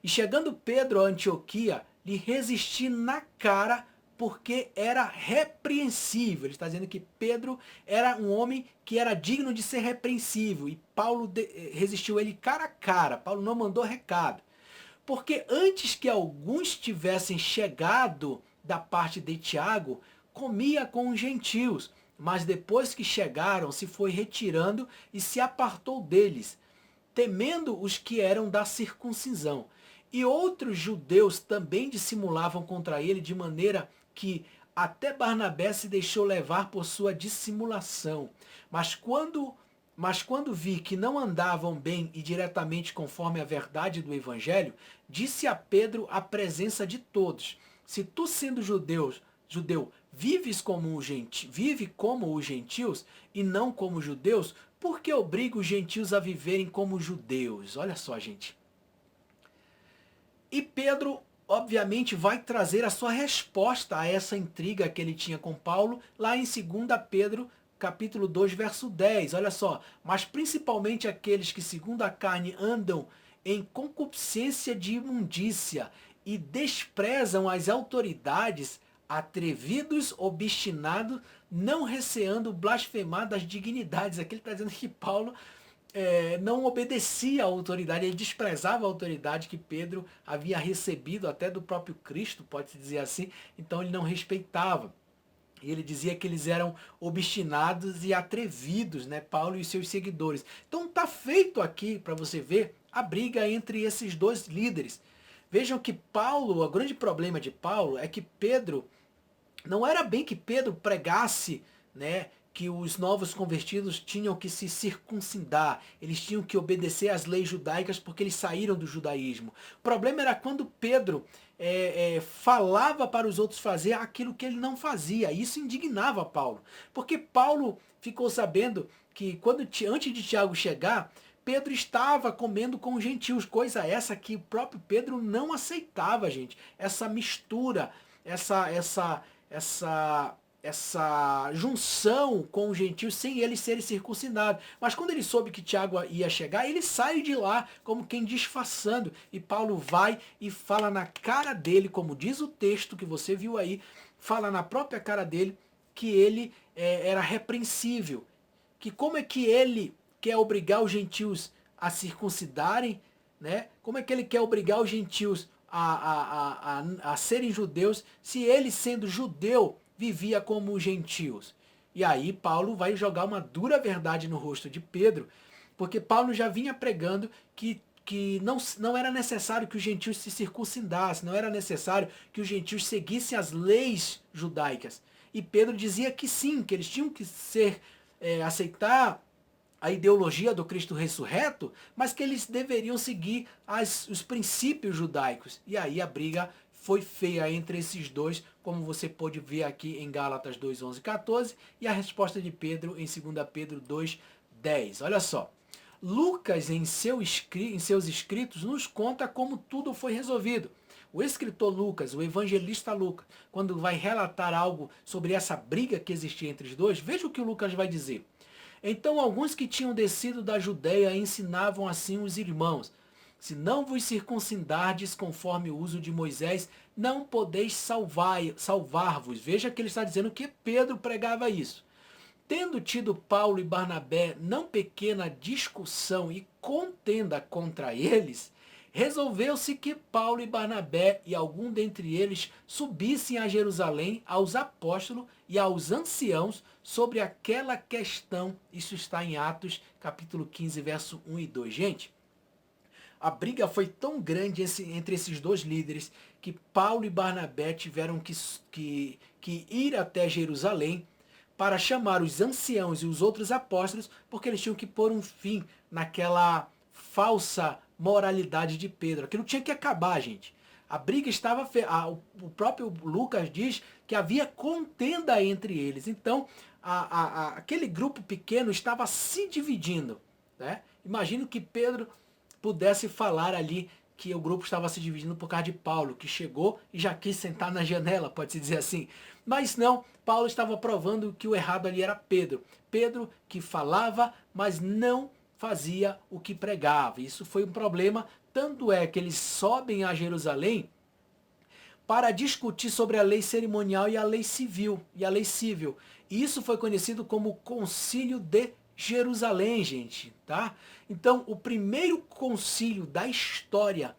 e chegando Pedro a Antioquia, lhe resisti na cara, porque era repreensível. Ele está dizendo que Pedro era um homem que era digno de ser repreensível. E Paulo resistiu ele cara a cara. Paulo não mandou recado. Porque antes que alguns tivessem chegado da parte de Tiago, comia com os gentios. Mas depois que chegaram, se foi retirando e se apartou deles, temendo os que eram da circuncisão. E outros judeus também dissimulavam contra ele, de maneira que até Barnabé se deixou levar por sua dissimulação. Mas quando vi que não andavam bem e diretamente conforme a verdade do Evangelho, disse a Pedro à presença de todos: se tu, sendo judeu, vive como os gentios e não como judeus, por que obriga os gentios a viverem como judeus? Olha só, gente. E Pedro, obviamente, vai trazer a sua resposta a essa intriga que ele tinha com Paulo, lá em 2 Pedro, capítulo 2, verso 10. Olha só: mas principalmente aqueles que segundo a carne andam em concupiscência de imundícia e desprezam as autoridades, atrevidos, obstinados, não receando blasfemar das dignidades. Aqui ele está dizendo que Paulo não obedecia à autoridade, ele desprezava a autoridade que Pedro havia recebido até do próprio Cristo, pode-se dizer assim, então ele não respeitava. E ele dizia que eles eram obstinados e atrevidos, né, Paulo e seus seguidores. Então está feito aqui, para você ver, a briga entre esses dois líderes. Vejam que Paulo, o grande problema de Paulo é que Pedro, não era bem que Pedro pregasse, né, que os novos convertidos tinham que se circuncidar, eles tinham que obedecer às leis judaicas porque eles saíram do judaísmo. O problema era quando Pedro falava para os outros fazer aquilo que ele não fazia. Isso indignava Paulo, porque Paulo ficou sabendo que antes de Tiago chegar, Pedro estava comendo com os gentios, coisa essa que o próprio Pedro não aceitava, gente. Essa mistura, essa junção com os gentios sem eles serem circuncidados. Mas quando ele soube que Tiago ia chegar, ele sai de lá como quem disfarçando. E Paulo vai e fala na cara dele, como diz o texto que você viu aí, fala na própria cara dele que ele era repreensível. Que como é que ele quer obrigar os gentios a circuncidarem, né? Como é que ele quer obrigar os gentios a serem judeus, se ele, sendo judeu, vivia como os gentios? E aí Paulo vai jogar uma dura verdade no rosto de Pedro, porque Paulo já vinha pregando que não era necessário que os gentios se circuncidassem, não era necessário que os gentios seguissem as leis judaicas. E Pedro dizia que sim, que eles tinham que aceitar a ideologia do Cristo ressurreto, mas que eles deveriam seguir os princípios judaicos. E aí a briga foi feia entre esses dois, como você pode ver aqui em Gálatas 2, 11 e 14, e a resposta de Pedro em 2 Pedro 2, 10. Olha só, Lucas, em seus escritos, nos conta como tudo foi resolvido. O escritor Lucas, o evangelista Lucas, quando vai relatar algo sobre essa briga que existia entre os dois, veja o que o Lucas vai dizer. Então alguns que tinham descido da Judéia ensinavam assim os irmãos: se não vos circuncidardes conforme o uso de Moisés, não podeis salvar-vos. Veja que ele está dizendo que Pedro pregava isso. Tendo tido Paulo e Barnabé não pequena discussão e contenda contra eles, resolveu-se que Paulo e Barnabé e algum dentre eles subissem a Jerusalém aos apóstolos e aos anciãos sobre aquela questão. Isso está em Atos capítulo 15, verso 1 e 2. Gente, a briga foi tão grande entre esses dois líderes que Paulo e Barnabé tiveram que ir até Jerusalém para chamar os anciãos e os outros apóstolos, porque eles tinham que pôr um fim naquela falsa moralidade de Pedro. Aquilo tinha que acabar, gente. A briga estava... O próprio Lucas diz que havia contenda entre eles. Então, aquele grupo pequeno estava se dividindo, né? Imagino que Pedro pudesse falar ali que o grupo estava se dividindo por causa de Paulo, que chegou e já quis sentar na janela, pode-se dizer assim. Mas não, Paulo estava provando que o errado ali era Pedro. Pedro que falava, mas não fazia o que pregava. Isso foi um problema, tanto é que eles sobem a Jerusalém para discutir sobre a lei cerimonial e a lei civil. E isso foi conhecido como Concílio de Jerusalém, gente, tá? Então, o primeiro concílio da história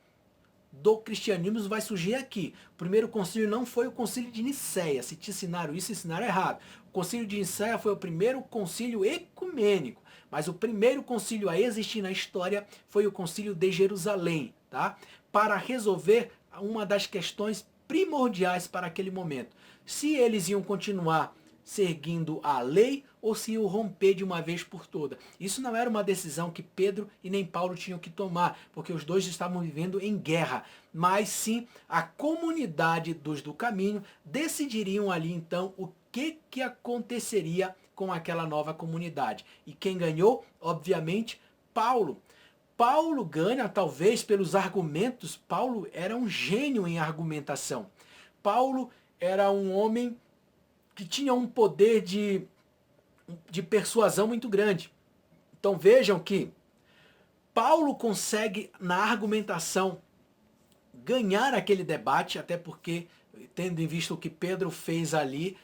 do cristianismo vai surgir aqui. O primeiro concílio não foi o concílio de Nicéia. Se te ensinaram isso, ensinaram errado. O concílio de Nicéia foi o primeiro concílio ecumênico, mas o primeiro concílio a existir na história foi o concílio de Jerusalém, tá? Para resolver uma das questões primordiais para aquele momento. Se eles iam continuar seguindo a lei ou se iam romper de uma vez por toda. Isso não era uma decisão que Pedro e nem Paulo tinham que tomar, porque os dois estavam vivendo em guerra, mas sim a comunidade dos do caminho decidiriam ali então o que aconteceria com aquela nova comunidade. E quem ganhou? Obviamente, Paulo. Paulo ganha, talvez, pelos argumentos. Paulo era um gênio em argumentação. Paulo era um homem que tinha um poder de persuasão muito grande. Então vejam que Paulo consegue, na argumentação, ganhar aquele debate, até porque, tendo em vista o que Pedro fez ali,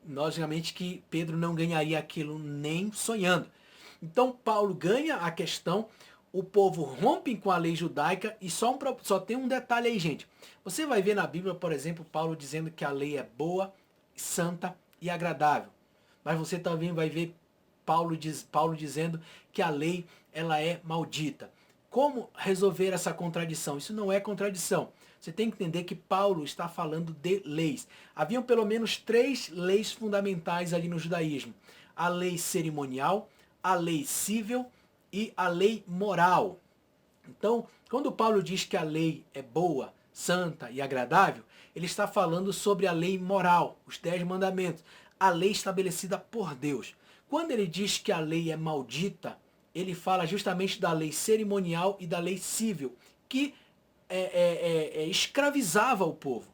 logicamente que Pedro não ganharia aquilo nem sonhando. Então Paulo ganha a questão, o povo rompe com a lei judaica e só tem um detalhe aí, gente. Você vai ver na Bíblia, por exemplo, Paulo dizendo que a lei é boa, santa e agradável. Mas você também vai ver Paulo dizendo que a lei ela é maldita. Como resolver essa contradição? Isso não é contradição. Você tem que entender que Paulo está falando de leis. Haviam pelo menos 3 leis fundamentais ali no judaísmo. A lei cerimonial, a lei civil e a lei moral. Então, quando Paulo diz que a lei é boa, santa e agradável, ele está falando sobre a lei moral, os 10 mandamentos, a lei estabelecida por Deus. Quando ele diz que a lei é maldita, ele fala justamente da lei cerimonial e da lei civil, que escravizava o povo.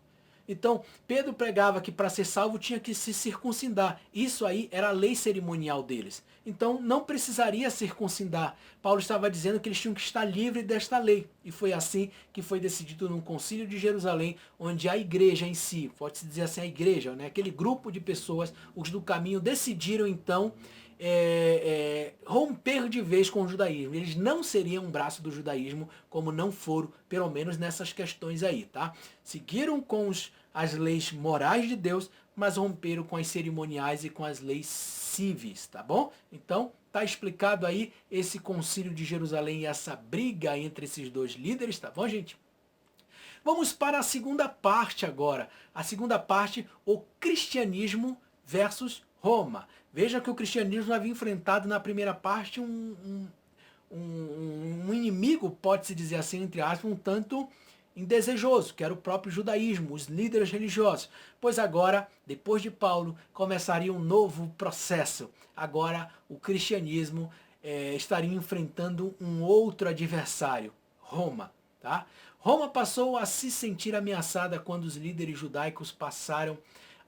Então, Pedro pregava que para ser salvo tinha que se circuncidar. Isso aí era a lei cerimonial deles. Então, não precisaria circuncidar. Paulo estava dizendo que eles tinham que estar livres desta lei. E foi assim que foi decidido num concílio de Jerusalém, onde a igreja em si, pode-se dizer assim, a igreja, né, aquele grupo de pessoas, os do caminho, decidiram então romper de vez com o judaísmo. Eles não seriam um braço do judaísmo, como não foram, pelo menos nessas questões aí, tá? Seguiram com as leis morais de Deus, mas romperam com as cerimoniais e com as leis civis, tá bom? Então, tá explicado aí esse concílio de Jerusalém e essa briga entre esses dois líderes, tá bom, gente? Vamos para a segunda parte agora. A segunda parte, o cristianismo versus Roma. Veja que o cristianismo havia enfrentado na primeira parte um inimigo, pode-se dizer assim, entre aspas, um tanto indesejoso, que era o próprio judaísmo, os líderes religiosos. Pois agora, depois de Paulo, começaria um novo processo. Agora o cristianismo estaria enfrentando um outro adversário, Roma. Tá? Roma passou a se sentir ameaçada quando os líderes judaicos passaram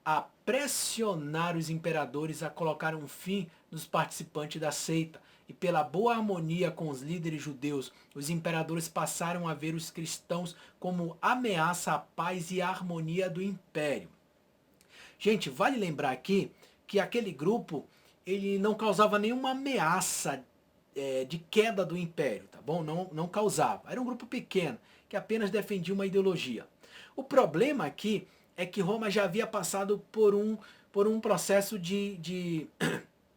a pressionar os imperadores a colocar um fim nos participantes da seita. E pela boa harmonia com os líderes judeus, os imperadores passaram a ver os cristãos como ameaça à paz e à harmonia do império. Gente, vale lembrar aqui que aquele grupo, ele não causava nenhuma ameaça de queda do império, tá bom? Não causava. Era um grupo pequeno, que apenas defendia uma ideologia. O problema aqui é que Roma já havia passado por um processo de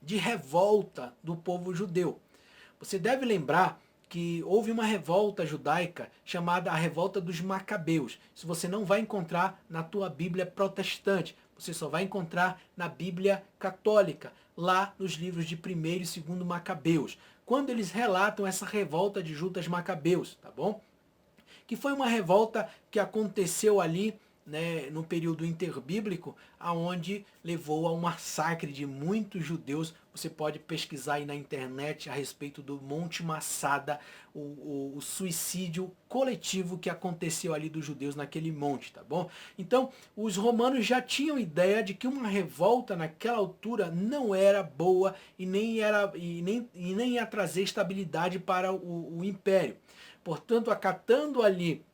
revolta do povo judeu. Você deve lembrar que houve uma revolta judaica chamada a Revolta dos Macabeus. Isso você não vai encontrar na tua Bíblia protestante. Você só vai encontrar na Bíblia católica, lá nos livros de 1º e 2º Macabeus, quando eles relatam essa revolta de Judas Macabeus, tá bom? Que foi uma revolta que aconteceu ali, né, no período interbíblico, aonde levou a um massacre de muitos judeus. Você pode pesquisar aí na internet a respeito do Monte Massada, o suicídio coletivo que aconteceu ali dos judeus naquele monte, tá bom? Então, os romanos já tinham ideia de que uma revolta naquela altura não era boa e nem ia trazer estabilidade para o império. Portanto, acatando ali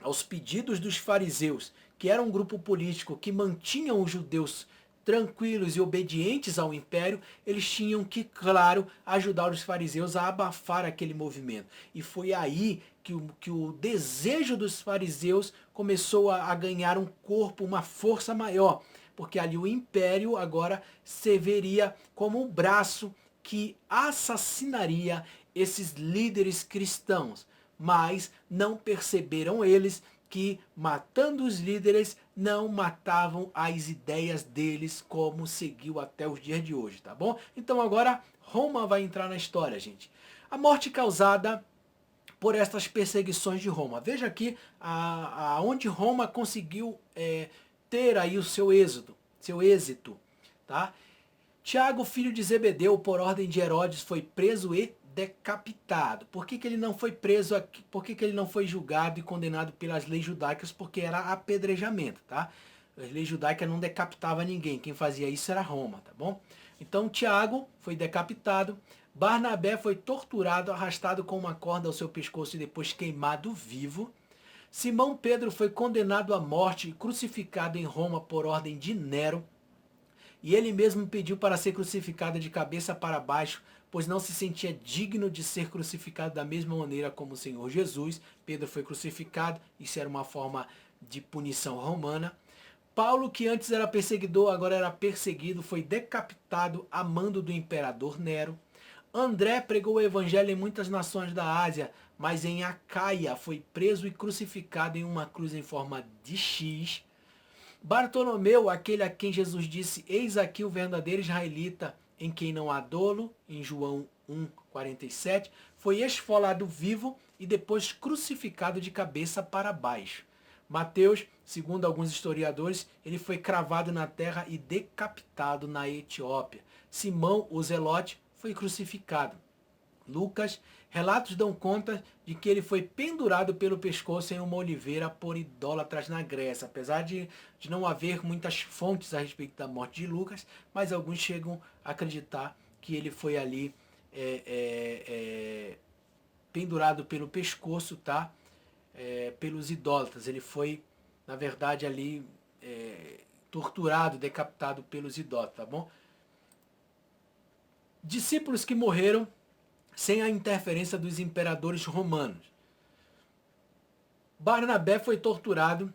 aos pedidos dos fariseus, que era um grupo político que mantinham os judeus tranquilos e obedientes ao império, eles tinham que, claro, ajudar os fariseus a abafar aquele movimento. E foi aí que o desejo dos fariseus começou a ganhar um corpo, uma força maior, porque ali o império agora serviria como um braço que assassinaria esses líderes cristãos. Mas não perceberam eles que, matando os líderes, não matavam as ideias deles, como seguiu até os dias de hoje, tá bom? Então agora Roma vai entrar na história, gente. A morte causada por estas perseguições de Roma. Veja aqui aonde Roma conseguiu ter aí o seu êxito, tá? Tiago, filho de Zebedeu, por ordem de Herodes, foi preso e decapitado. Por que ele não foi preso aqui? Por que ele não foi julgado e condenado pelas leis judaicas? Porque era apedrejamento, tá? As leis judaicas não decapitavam ninguém. Quem fazia isso era Roma, tá bom? Então Tiago foi decapitado. Barnabé foi torturado, arrastado com uma corda ao seu pescoço e depois queimado vivo. Simão Pedro foi condenado à morte e crucificado em Roma por ordem de Nero. E ele mesmo pediu para ser crucificado de cabeça para baixo, pois não se sentia digno de ser crucificado da mesma maneira como o Senhor Jesus. Pedro foi crucificado, isso era uma forma de punição romana. Paulo, que antes era perseguidor, agora era perseguido, foi decapitado a mando do imperador Nero. André pregou o evangelho em muitas nações da Ásia, mas em Acaia foi preso e crucificado em uma cruz em forma de X. Bartolomeu, aquele a quem Jesus disse, eis aqui o verdadeiro israelita, em quem não há dolo, em João 1,47, foi esfolado vivo e depois crucificado de cabeça para baixo. Mateus, segundo alguns historiadores, ele foi cravado na terra e decapitado na Etiópia. Simão, o Zelote, foi crucificado. Lucas, relatos dão conta de que ele foi pendurado pelo pescoço em uma oliveira por idólatras na Grécia. Apesar de não haver muitas fontes a respeito da morte de Lucas, mas alguns chegam a acreditar que ele foi ali pendurado pelo pescoço, tá? Pelos idólatras. Ele foi, na verdade, ali torturado, decapitado pelos idólatras, tá bom? Discípulos que morreram sem a interferência dos imperadores romanos. Barnabé foi torturado,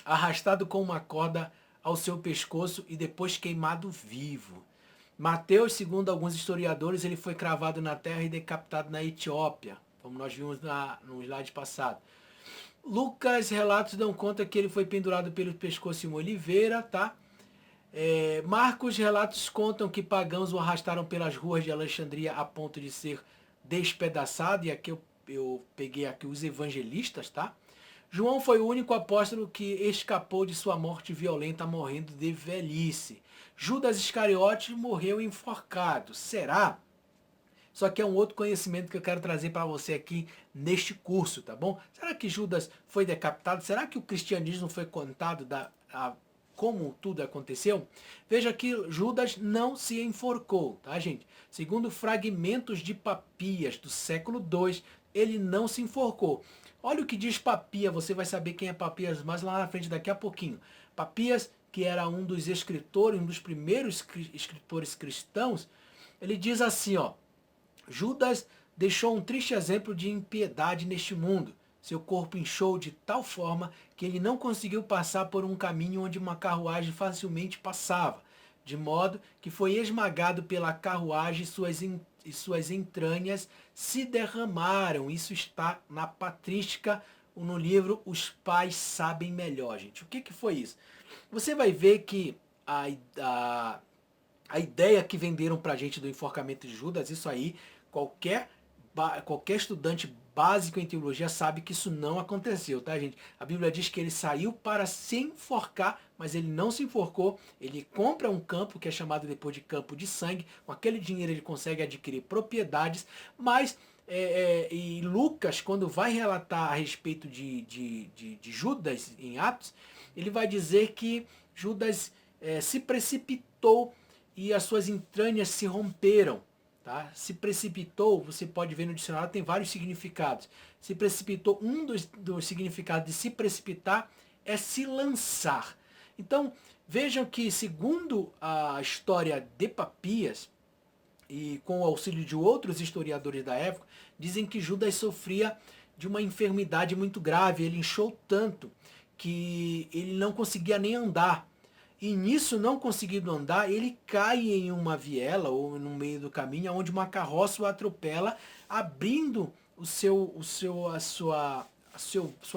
arrastado com uma corda ao seu pescoço e depois queimado vivo. Mateus, segundo alguns historiadores, ele foi cravado na terra e decapitado na Etiópia, como nós vimos no slide passado. Lucas, relatos dão conta que ele foi pendurado pelo pescoço em uma oliveira, tá? Marcos, relatos contam que pagãos o arrastaram pelas ruas de Alexandria a ponto de ser despedaçado, e aqui eu peguei aqui os evangelistas, tá? João foi o único apóstolo que escapou de sua morte violenta, morrendo de velhice. Judas Iscariote morreu enforcado. Será? Só que é um outro conhecimento que eu quero trazer para você aqui neste curso, tá bom? Será que Judas foi decapitado? Será que o cristianismo foi contado como tudo aconteceu? Veja que Judas não se enforcou, tá, gente? Segundo fragmentos de Papias do século II, ele não se enforcou. Olha o que diz Papias, você vai saber quem é Papias mais lá na frente daqui a pouquinho. Papias, que era um dos escritores, um dos primeiros escritores cristãos, ele diz assim, ó: Judas deixou um triste exemplo de impiedade neste mundo. Seu corpo inchou de tal forma que ele não conseguiu passar por um caminho onde uma carruagem facilmente passava, de modo que foi esmagado pela carruagem e suas entranhas se derramaram. Isso está na patrística, no livro Os Pais Sabem Melhor, gente. O que foi isso? Você vai ver que a ideia que venderam pra gente do enforcamento de Judas, isso aí, qualquer estudante básico em teologia sabe que isso não aconteceu, tá, gente? A Bíblia diz que ele saiu para se enforcar, mas ele não se enforcou. Ele compra um campo, que é chamado depois de campo de sangue. Com aquele dinheiro ele consegue adquirir propriedades, mas e Lucas, quando vai relatar a respeito de Judas em Atos, ele vai dizer que Judas se precipitou e as suas entranhas se romperam. Tá? Se precipitou, você pode ver no dicionário, tem vários significados. Se precipitou, um dos significados de se precipitar é se lançar. Então, vejam que, segundo a história de Papias, e com o auxílio de outros historiadores da época, dizem que Judas sofria de uma enfermidade muito grave. Ele inchou tanto que ele não conseguia nem andar. E nisso, não conseguindo andar, ele cai em uma viela ou no meio do caminho, onde uma carroça o atropela, abrindo sua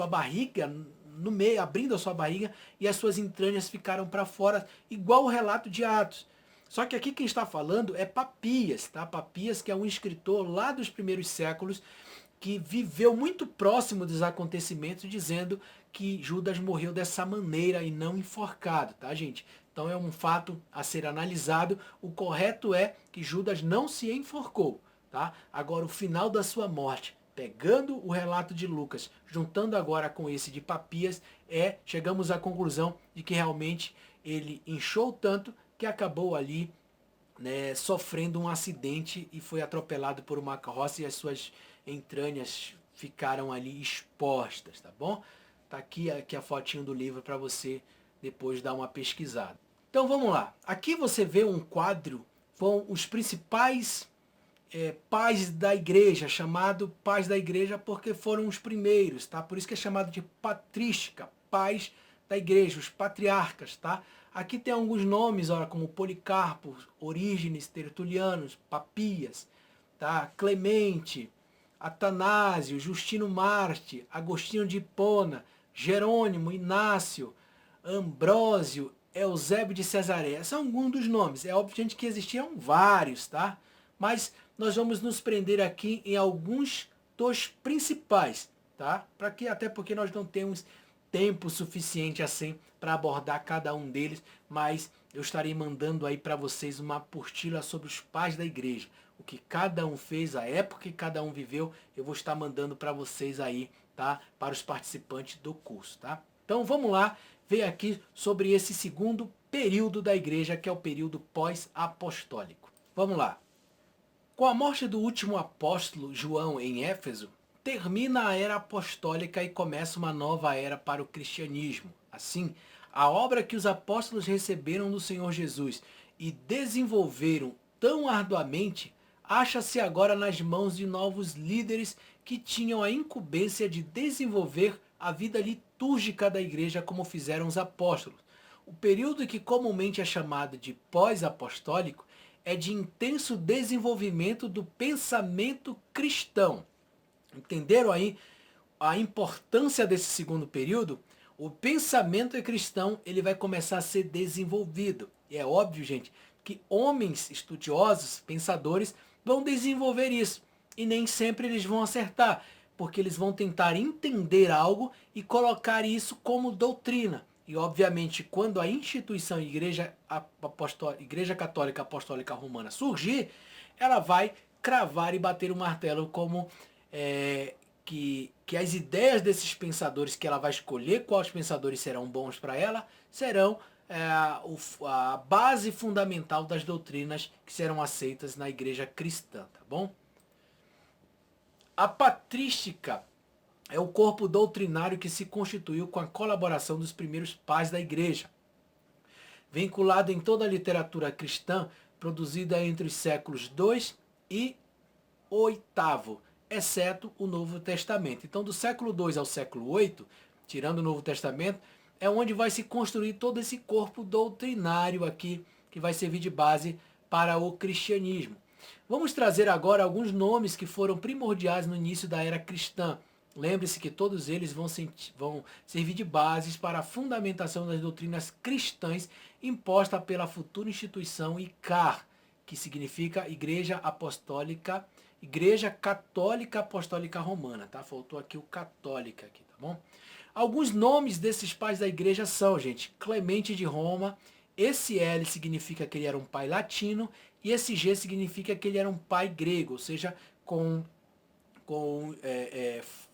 barriga no meio, abrindo a sua barriga, e as suas entranhas ficaram para fora, igual o relato de Atos. Só que aqui quem está falando é Papias, tá? Papias, que é um escritor lá dos primeiros séculos, que viveu muito próximo dos acontecimentos, dizendo que Judas morreu dessa maneira e não enforcado, tá, gente? Então é um fato a ser analisado. O correto é que Judas não se enforcou, tá? Agora, o final da sua morte, pegando o relato de Lucas, juntando agora com esse de Papias, chegamos à conclusão de que realmente ele inchou tanto que acabou ali, né, sofrendo um acidente e foi atropelado por uma carroça e as suas entranhas ficaram ali expostas, tá bom? Tá aqui a fotinho do livro para você depois dar uma pesquisada. Então vamos lá. Aqui você vê um quadro com os principais pais da igreja, chamado pais da igreja porque foram os primeiros, tá? Por isso que é chamado de patrística, pais da igreja, os patriarcas, tá? Aqui tem alguns nomes, olha, como Policarpo, Orígenes, Tertulianos, Papias, tá? Clemente, Atanásio, Justino Marte, Agostinho de Hipona, Jerônimo, Inácio, Ambrósio, Eusébio de Cesareia. São alguns dos nomes. É óbvio, gente, que existiam vários, tá? Mas nós vamos nos prender aqui em alguns dos principais, tá? Até porque nós não temos tempo suficiente assim para abordar cada um deles, mas eu estarei mandando aí para vocês uma apostila sobre os pais da igreja. O que cada um fez, a época que cada um viveu, eu vou estar mandando para vocês aí, tá? Para os participantes do curso, tá? Então vamos lá ver aqui sobre esse segundo período da igreja, que é o período pós-apostólico. Vamos lá. Com a morte do último apóstolo, João, em Éfeso, termina a era apostólica e começa uma nova era para o cristianismo. Assim, a obra que os apóstolos receberam do Senhor Jesus e desenvolveram tão arduamente, acha-se agora nas mãos de novos líderes que tinham a incumbência de desenvolver a vida litúrgica da igreja como fizeram os apóstolos. O período que comumente é chamado de pós-apostólico é de intenso desenvolvimento do pensamento cristão. Entenderam aí a importância desse segundo período? O pensamento cristão, ele vai começar a ser desenvolvido. E é óbvio, gente, que homens estudiosos, pensadores, vão desenvolver isso. E nem sempre eles vão acertar, porque eles vão tentar entender algo e colocar isso como doutrina. E, obviamente, quando a instituição Igreja Católica Apostólica Romana surgir, ela vai cravar e bater o martelo como que as ideias desses pensadores, que ela vai escolher quais pensadores serão bons para ela, serão a base fundamental das doutrinas que serão aceitas na igreja cristã, tá bom? A patrística é o corpo doutrinário que se constituiu com a colaboração dos primeiros pais da igreja. vinculado em toda a literatura cristã produzida entre os séculos II e VIII, exceto o Novo Testamento. Então, do século II ao século VIII, tirando o Novo Testamento, é onde vai se construir todo esse corpo doutrinário aqui, que vai servir de base para o cristianismo. Vamos trazer agora alguns nomes que foram primordiais no início da era cristã. Lembre-se que todos eles vão servir de bases para a fundamentação das doutrinas cristãs imposta pela futura instituição ICAR, que significa Igreja Católica Apostólica Romana, tá? Faltou aqui o católica aqui, tá bom? Alguns nomes desses pais da igreja são, gente, Clemente de Roma. Esse L significa que ele era um pai latino e esse G significa que ele era um pai grego, ou seja, com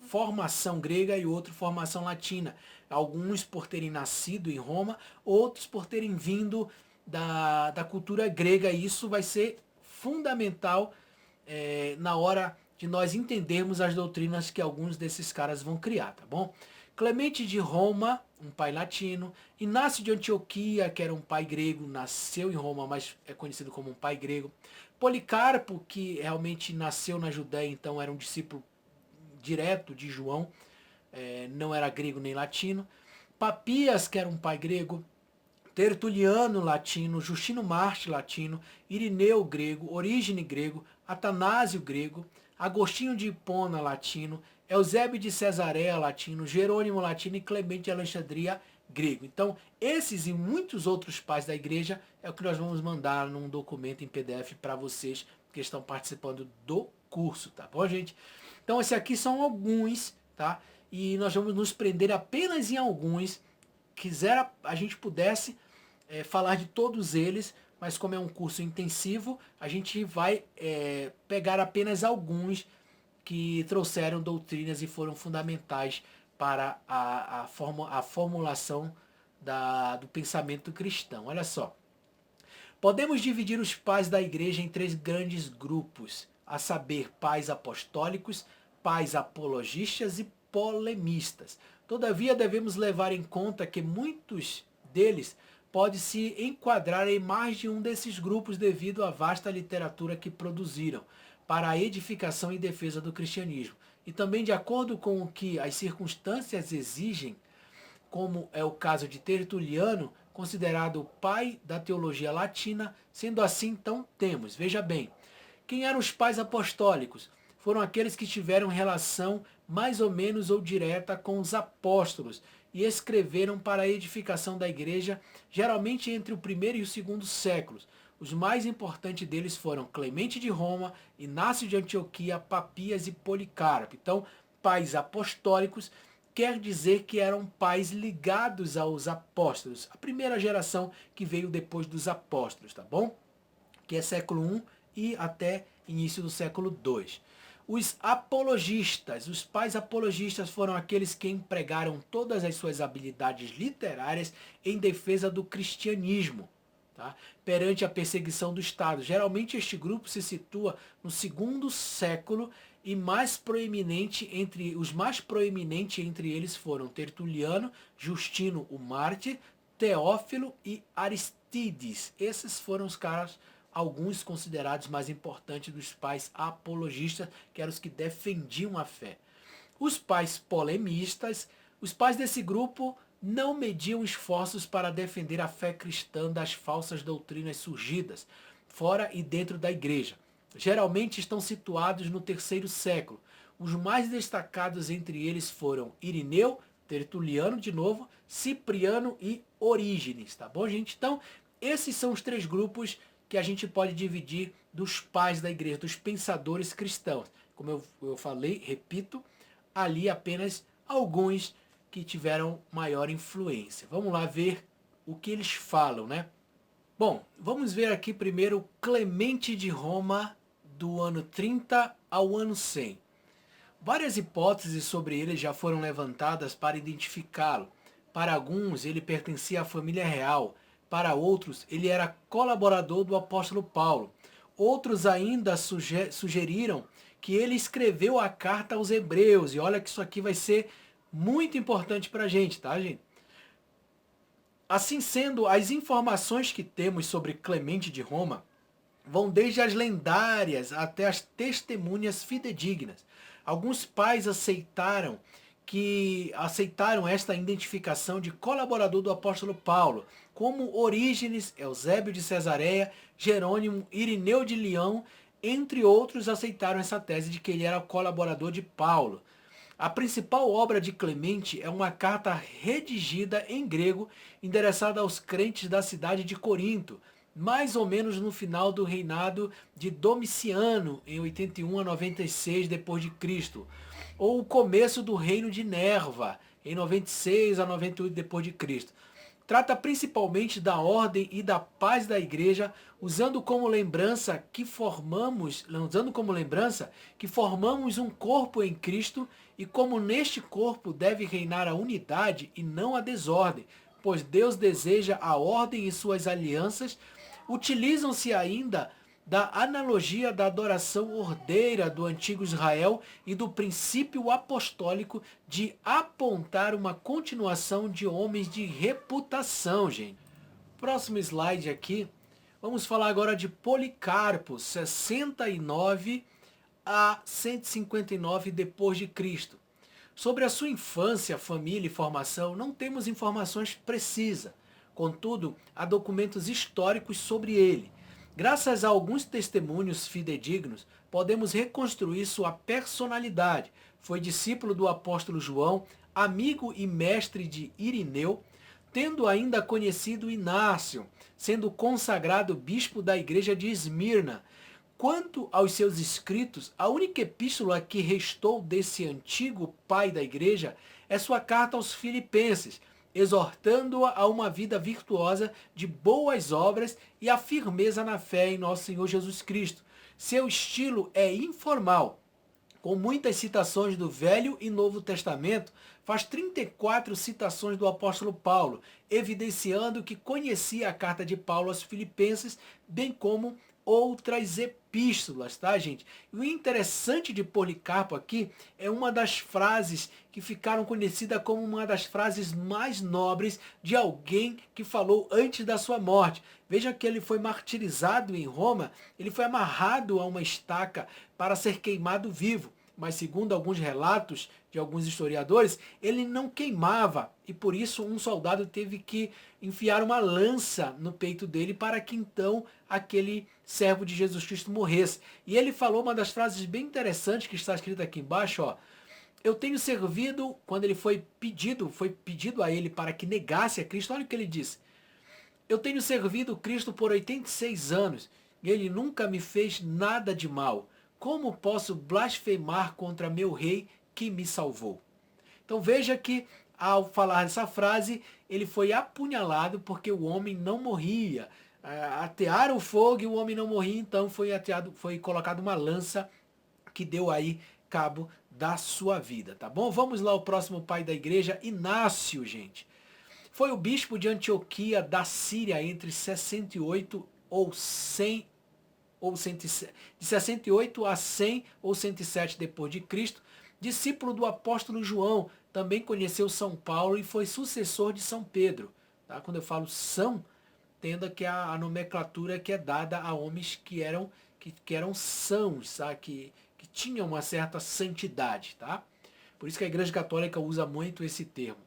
formação grega e outro formação latina. Alguns por terem nascido em Roma, outros por terem vindo da cultura grega. E isso vai ser fundamental na hora de nós entendermos as doutrinas que alguns desses caras vão criar, tá bom? Clemente de Roma, um pai latino. Inácio de Antioquia, que era um pai grego, nasceu em Roma, mas é conhecido como um pai grego. Policarpo, que realmente nasceu na Judéia, então era um discípulo direto de João, não era grego nem latino. Papias, que era um pai grego. Tertuliano, latino. Justino Marte, latino. Irineu, grego. Orígene, grego. Atanásio, grego. Agostinho de Hipona, latino. Eusébio de Cesareia, latino. Jerônimo, latino. E Clemente de Alexandria, grego. Então, esses e muitos outros pais da igreja é o que nós vamos mandar num documento em PDF para vocês que estão participando do curso, tá bom, gente? Então, esses aqui são alguns, tá? E nós vamos nos prender apenas em alguns. Quisera a gente pudesse falar de todos eles, mas como é um curso intensivo, a gente vai pegar apenas alguns que trouxeram doutrinas e foram fundamentais para a formulação do pensamento cristão. Olha só. Podemos dividir os pais da igreja em 3 grandes grupos, a saber, pais apostólicos, pais apologistas e polemistas. Todavia, devemos levar em conta que muitos deles podem se enquadrar em mais de um desses grupos devido à vasta literatura que produziram para a edificação e defesa do cristianismo. E também de acordo com o que as circunstâncias exigem, como é o caso de Tertuliano, considerado o pai da teologia latina. Sendo assim, então temos, veja bem, quem eram os pais apostólicos? Foram aqueles que tiveram relação mais ou menos ou direta com os apóstolos e escreveram para a edificação da igreja, geralmente entre o primeiro e o segundo séculos. Os mais importantes deles foram Clemente de Roma, Inácio de Antioquia, Papias e Policarpo. Então, pais apostólicos quer dizer que eram pais ligados aos apóstolos, a primeira geração que veio depois dos apóstolos, tá bom? Que é século I e até início do século II. Os apologistas, os pais apologistas foram aqueles que empregaram todas as suas habilidades literárias em defesa do cristianismo, tá? Perante a perseguição do Estado. Geralmente este grupo se situa no segundo século e os mais proeminentes entre eles foram Tertuliano, Justino o Mártir, Teófilo e Aristides. Esses foram os caras, alguns considerados mais importantes dos pais apologistas, que eram os que defendiam a fé. Os pais polemistas, os pais desse grupo não mediam esforços para defender a fé cristã das falsas doutrinas surgidas, fora e dentro da igreja. Geralmente estão situados no terceiro século. Os mais destacados entre eles foram Irineu, Tertuliano de novo, Cipriano e Orígenes, tá bom, gente? Então, esses são os 3 grupos que a gente pode dividir dos pais da igreja, dos pensadores cristãos. Como eu falei, repito, ali apenas alguns que tiveram maior influência. Vamos lá ver o que eles falam, né? Bom, vamos ver aqui primeiro Clemente de Roma, do ano 30 ao ano 100. Várias hipóteses sobre ele já foram levantadas para identificá-lo. Para alguns, ele pertencia à família real. Para outros, ele era colaborador do apóstolo Paulo. Outros ainda sugeriram que ele escreveu a carta aos Hebreus. E olha que isso aqui vai ser muito importante para a gente, tá, gente? Assim sendo, as informações que temos sobre Clemente de Roma vão desde as lendárias até as testemunhas fidedignas. Alguns pais aceitaram esta identificação de colaborador do apóstolo Paulo, como Orígenes, Eusébio de Cesareia, Jerônimo, Irineu de Leão, entre outros aceitaram essa tese de que ele era colaborador de Paulo. A principal obra de Clemente é uma carta redigida em grego, endereçada aos crentes da cidade de Corinto, mais ou menos no final do reinado de Domiciano, em 81 a 96 depois de Cristo, ou o começo do reino de Nerva, em 96 a 98 depois de Cristo. Trata principalmente da ordem e da paz da igreja, usando como lembrança que formamos um corpo em Cristo e como neste corpo deve reinar a unidade e não a desordem, pois Deus deseja a ordem e suas alianças. Utilizam-se ainda da analogia da adoração ordeira do antigo Israel e do princípio apostólico de apontar uma continuação de homens de reputação, gente. Próximo slide aqui, vamos falar agora de Policarpo, 69 a 159 depois de Cristo. Sobre a sua infância, família e formação, não temos informações precisas. Contudo, há documentos históricos sobre ele. Graças a alguns testemunhos fidedignos, podemos reconstruir sua personalidade. Foi discípulo do apóstolo João, amigo e mestre de Irineu, tendo ainda conhecido Inácio, sendo consagrado bispo da igreja de Esmirna. Quanto aos seus escritos, a única epístola que restou desse antigo pai da igreja é sua carta aos Filipenses, exortando-a a uma vida virtuosa de boas obras e a firmeza na fé em nosso Senhor Jesus Cristo. Seu estilo é informal, com muitas citações do Velho e Novo Testamento, faz 34 citações do apóstolo Paulo, evidenciando que conhecia a carta de Paulo aos Filipenses, bem como outras epístolas, tá, gente? E o interessante de Policarpo aqui é uma das frases que ficaram conhecidas como uma das frases mais nobres de alguém que falou antes da sua morte. Veja que ele foi martirizado em Roma, ele foi amarrado a uma estaca para ser queimado vivo. Mas segundo alguns relatos de alguns historiadores, ele não queimava e por isso um soldado teve que enfiar uma lança no peito dele para que então aquele servo de Jesus Cristo morresse. E ele falou uma das frases bem interessantes que está escrita aqui embaixo, ó. Eu tenho servido, quando ele foi pedido a ele para que negasse a Cristo, olha o que ele disse. Eu tenho servido Cristo por 86 anos e ele nunca me fez nada de mal. Como posso blasfemar contra meu rei que me salvou? Então veja que ao falar essa frase, ele foi apunhalado porque o homem não morria. Atearam o fogo e o homem não morria, então foi colocado uma lança que deu aí cabo da sua vida, tá bom? Vamos lá, o próximo pai da igreja, Inácio, gente. Foi o bispo de Antioquia da Síria entre 68 ou 100 de 68 a 100 ou 107 depois de Cristo, discípulo do apóstolo João, também conheceu São Paulo e foi sucessor de São Pedro. Tá? Quando eu falo São, entenda que é a nomenclatura que é dada a homens que eram sãos, tá? que tinham uma certa santidade. Tá? Por isso que a Igreja Católica usa muito esse termo.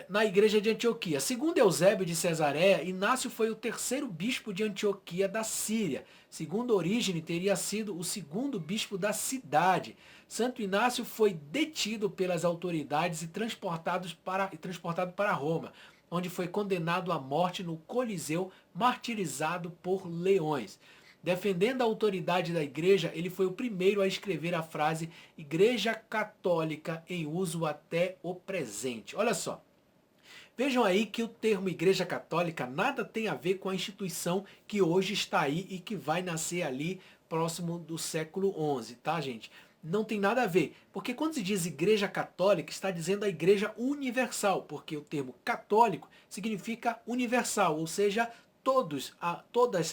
Na igreja de Antioquia. Segundo Eusébio de Cesareia, Inácio foi o terceiro bispo de Antioquia da Síria. Segundo Orígenes, teria sido o segundo bispo da cidade. Santo Inácio foi detido pelas autoridades e transportado para Roma, onde foi condenado à morte no Coliseu, martirizado por leões. Defendendo a autoridade da igreja, ele foi o primeiro a escrever a frase Igreja Católica em uso até o presente. Olha só. Vejam aí que o termo Igreja Católica nada tem a ver com a instituição que hoje está aí e que vai nascer ali próximo do século XI, tá, gente? Não tem nada a ver, porque quando se diz Igreja Católica, está dizendo a Igreja Universal, porque o termo católico significa universal, ou seja, todas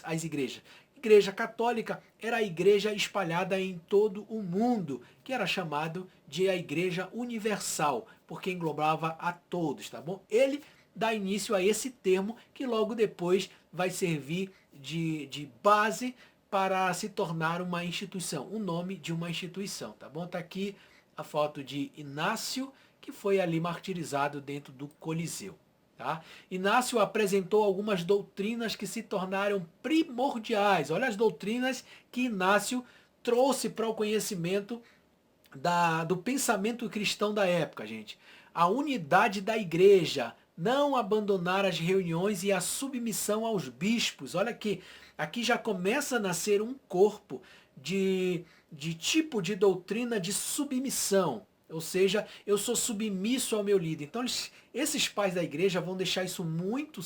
as igrejas. Igreja Católica era a igreja espalhada em todo o mundo, que era chamado de a Igreja Universal, porque englobava a todos, tá bom? Ele dá início a esse termo que logo depois vai servir de base para se tornar uma instituição, o nome de uma instituição, tá bom? Tá aqui a foto de Inácio, que foi ali martirizado dentro do Coliseu. Tá? Inácio apresentou algumas doutrinas que se tornaram primordiais. Olha as doutrinas que Inácio trouxe para o conhecimento do pensamento cristão da época, gente. A unidade da igreja, não abandonar as reuniões e a submissão aos bispos. Olha aqui já começa a nascer um corpo de tipo de doutrina de submissão. Ou seja, eu sou submisso ao meu líder. Então, esses pais da igreja vão deixar isso muito,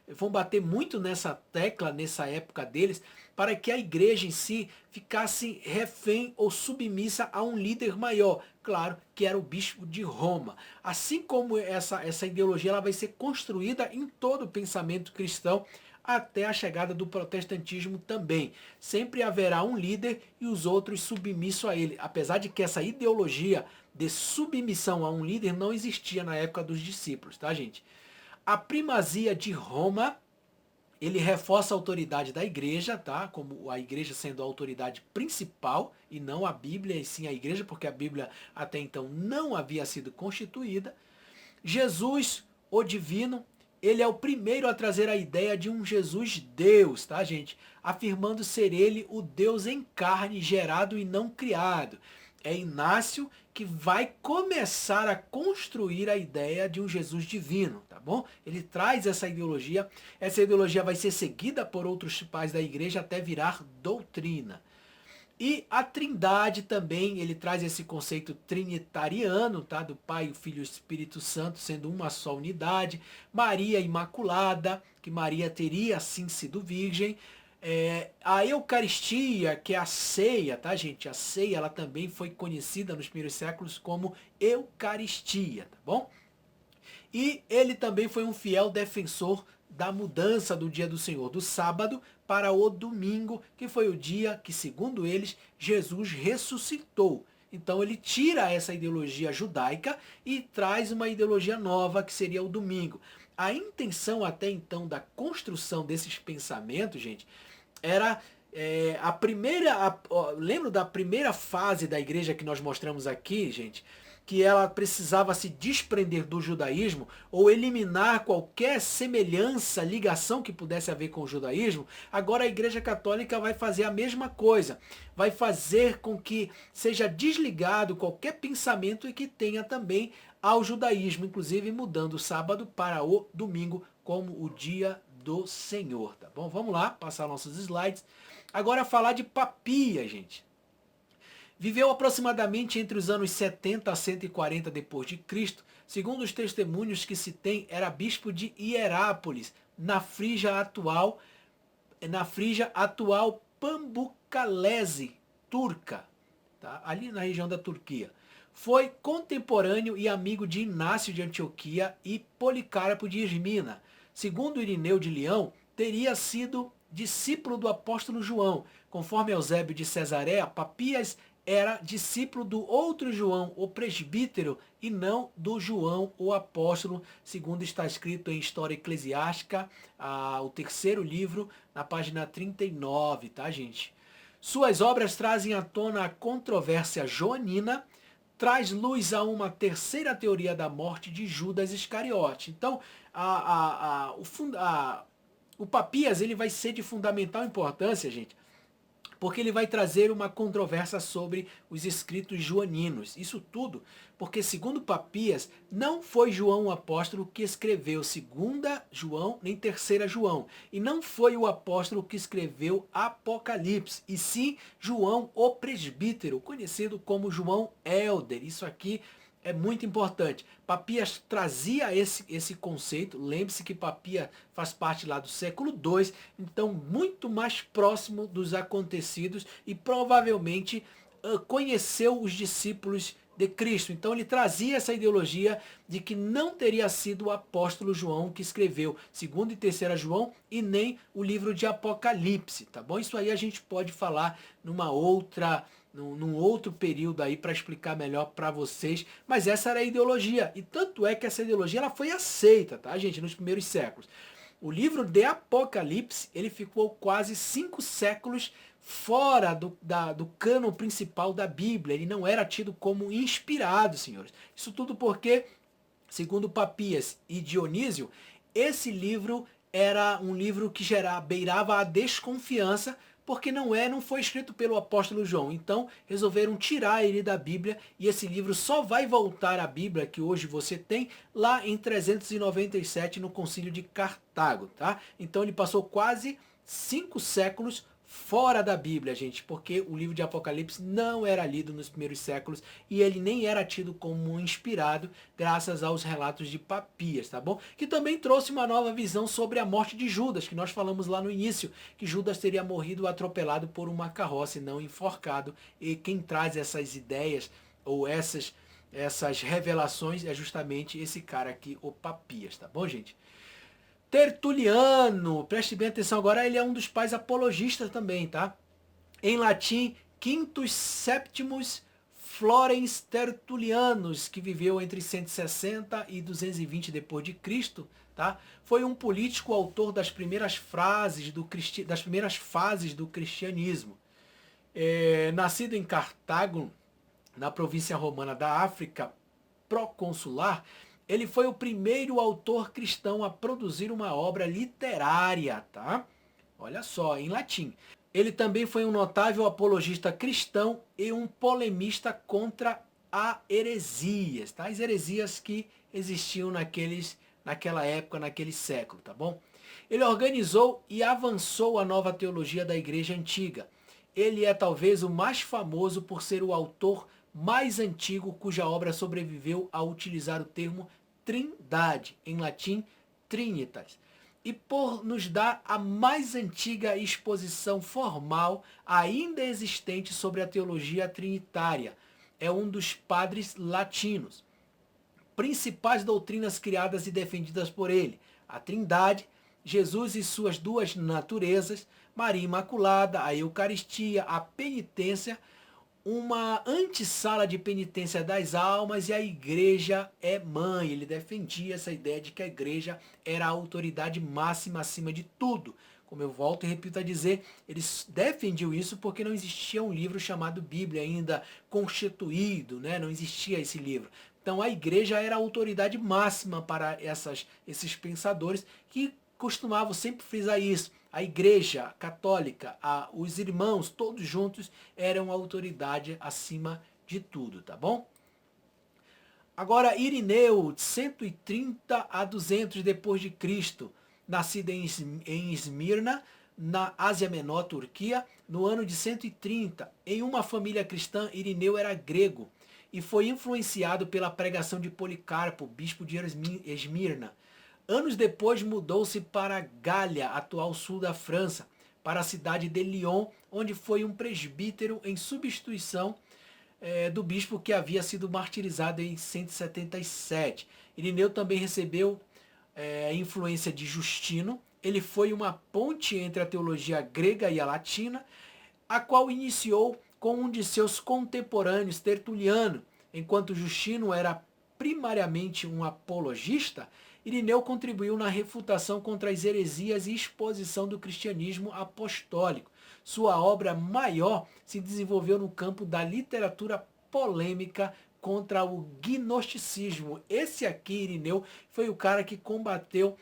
vão bater muito nessa tecla, nessa época deles, para que a igreja em si ficasse refém ou submissa a um líder maior. Claro, que era o bispo de Roma. Assim como essa ideologia ela vai ser construída em todo o pensamento cristão, até a chegada do protestantismo também. Sempre haverá um líder e os outros submissos a ele. Apesar de que essa ideologia de submissão a um líder não existia na época dos discípulos, tá, gente? A primazia de Roma, ele reforça a autoridade da igreja, tá? Como a igreja sendo a autoridade principal e não a Bíblia, e sim a igreja, porque a Bíblia até então não havia sido constituída. Jesus, o divino, ele é o primeiro a trazer a ideia de um Jesus Deus, tá, gente? Afirmando ser ele o Deus em carne, gerado e não criado. É Inácio que vai começar a construir a ideia de um Jesus divino, tá bom? Ele traz essa ideologia vai ser seguida por outros pais da igreja até virar doutrina. E a Trindade também, ele traz esse conceito trinitariano, tá? Do Pai, o Filho e o Espírito Santo sendo uma só unidade. Maria Imaculada, que Maria teria assim sido virgem. A Eucaristia, que é a ceia, tá, gente? A ceia, ela também foi conhecida nos primeiros séculos como Eucaristia, tá bom? E ele também foi um fiel defensor da mudança do dia do Senhor, do sábado para o domingo, que foi o dia que, segundo eles, Jesus ressuscitou. Então ele tira essa ideologia judaica e traz uma ideologia nova, que seria o domingo. A intenção até então da construção desses pensamentos, gente, era lembro da primeira fase da igreja que nós mostramos aqui, gente, que ela precisava se desprender do judaísmo ou eliminar qualquer semelhança, ligação que pudesse haver com o judaísmo. Agora a Igreja Católica vai fazer a mesma coisa. Vai fazer com que seja desligado qualquer pensamento e que tenha também ao judaísmo, inclusive mudando o sábado para o domingo como o dia do Senhor, tá bom? Vamos lá, passar nossos slides. Agora falar de Papias, gente. Viveu aproximadamente entre os anos 70 a 140 depois de Cristo. Segundo os testemunhos que se tem, era bispo de Hierápolis, na Frígia atual Pambucalese turca, tá? Ali na região da Turquia. Foi contemporâneo e amigo de Inácio de Antioquia e Policarpo de Esmina. Segundo Irineu de Leão, teria sido discípulo do apóstolo João. Conforme Eusébio de Cesareia, Papias era discípulo do outro João, o presbítero, e não do João, o apóstolo, segundo está escrito em História Eclesiástica, o terceiro livro, na página 39, tá, gente? Suas obras trazem à tona a controvérsia joanina, traz luz a uma terceira teoria da morte de Judas Iscariote. Então, o Papias ele vai ser de fundamental importância, gente, porque ele vai trazer uma controvérsia sobre os escritos joaninos. Isso tudo porque, segundo Papias, não foi João o apóstolo que escreveu 2 João nem 3 João. E não foi o apóstolo que escreveu Apocalipse, e sim João o presbítero, conhecido como João Elder. Isso aqui é muito importante. Papias trazia esse conceito. Lembre-se que Papias faz parte lá do século II, então muito mais próximo dos acontecidos e provavelmente conheceu os discípulos de Cristo. Então ele trazia essa ideologia de que não teria sido o apóstolo João que escreveu 2 e 3 João e nem o livro de Apocalipse, tá bom? Isso aí a gente pode falar numa outra num outro período aí para explicar melhor para vocês, mas essa era a ideologia, e tanto é que essa ideologia ela foi aceita, tá, gente, nos primeiros séculos. O livro de Apocalipse, ele ficou quase 5 séculos fora do cânon principal da Bíblia, ele não era tido como inspirado, senhores. Isso tudo porque, segundo Papias e Dionísio, esse livro era um livro que beirava a desconfiança, porque não foi escrito pelo apóstolo João. Então resolveram tirar ele da Bíblia, e esse livro só vai voltar à Bíblia que hoje você tem lá em 397 no Concílio de Cartago, tá? Então ele passou quase 5 séculos fora da Bíblia, gente, porque o livro de Apocalipse não era lido nos primeiros séculos e ele nem era tido como inspirado, graças aos relatos de Papias, tá bom? Que também trouxe uma nova visão sobre a morte de Judas, que nós falamos lá no início, que Judas teria morrido atropelado por uma carroça e não enforcado, e quem traz essas ideias ou essas revelações é justamente esse cara aqui, o Papias, tá bom, gente? Tertuliano, preste bem atenção agora, ele é um dos pais apologistas também, tá? Em latim, Quintus Septimus Florens Tertulianus, que viveu entre 160 e 220 depois de Cristo, tá? Foi um político autor das primeiras fases do cristianismo. Nascido em Cartago, na província romana da África proconsular, ele foi o primeiro autor cristão a produzir uma obra literária, tá? Olha só, em latim. Ele também foi um notável apologista cristão e um polemista contra a heresias, tá? As heresias que existiam naquela época, naquele século, tá bom? Ele organizou e avançou a nova teologia da Igreja Antiga. Ele é talvez o mais famoso por ser o autor mais antigo cuja obra sobreviveu a utilizar o termo trindade, em latim trinitas, e por nos dar a mais antiga exposição formal ainda existente sobre a teologia trinitária. É um dos padres latinos. Principais doutrinas criadas e defendidas por ele: a trindade, Jesus e suas duas naturezas, Maria Imaculada, a Eucaristia, a penitência, uma antessala de penitência das almas, e a igreja é mãe. Ele defendia essa ideia de que a igreja era a autoridade máxima acima de tudo. Como eu volto e repito a dizer, eles defendiam isso porque não existia um livro chamado Bíblia ainda constituído, né? Não existia esse livro. Então a igreja era a autoridade máxima para esses pensadores, que costumavam sempre frisar isso. A igreja católica, os irmãos, todos juntos, eram a autoridade acima de tudo, tá bom? Agora, Irineu, de 130 a 200 depois de Cristo, nascido em Esmirna, na Ásia Menor, Turquia, no ano de 130. Em uma família cristã, Irineu era grego e foi influenciado pela pregação de Policarpo, bispo de Esmirna. Anos depois mudou-se para Gália, atual sul da França, para a cidade de Lyon, onde foi um presbítero em substituição do bispo que havia sido martirizado em 177. Irineu também recebeu a influência de Justino. Ele foi uma ponte entre a teologia grega e a latina, a qual iniciou com um de seus contemporâneos, Tertuliano. Enquanto Justino era primariamente um apologista, Irineu contribuiu na refutação contra as heresias e exposição do cristianismo apostólico. Sua obra maior se desenvolveu no campo da literatura polêmica contra o gnosticismo. Esse aqui, Irineu, foi o cara que combateu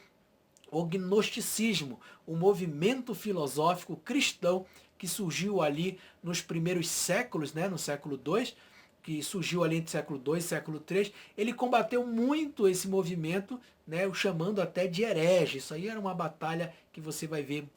o gnosticismo, o movimento filosófico cristão que surgiu ali nos primeiros séculos, né, no século II, que surgiu ali entre século II e século III. Ele combateu muito esse movimento, né, o chamando até de herege. Isso aí era uma batalha que você vai ver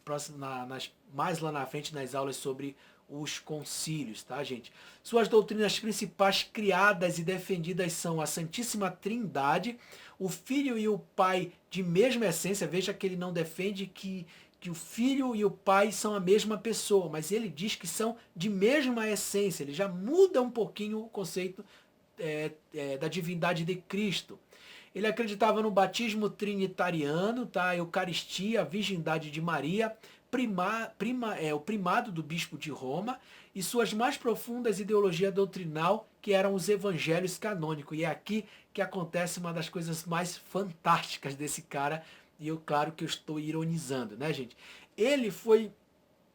mais lá na frente nas aulas sobre os concílios, tá, gente? Suas doutrinas principais criadas e defendidas são a Santíssima Trindade, o Filho e o Pai de mesma essência. Veja que ele não defende que o Filho e o Pai são a mesma pessoa, mas ele diz que são de mesma essência. Ele já muda um pouquinho o conceito da divindade de Cristo. Ele acreditava no batismo trinitariano, tá? A Eucaristia, a virgindade de Maria, o primado do bispo de Roma e suas mais profundas ideologia doutrinal, que eram os evangelhos canônicos. E é aqui que acontece uma das coisas mais fantásticas desse cara, e claro que eu estou ironizando, né, gente? Ele foi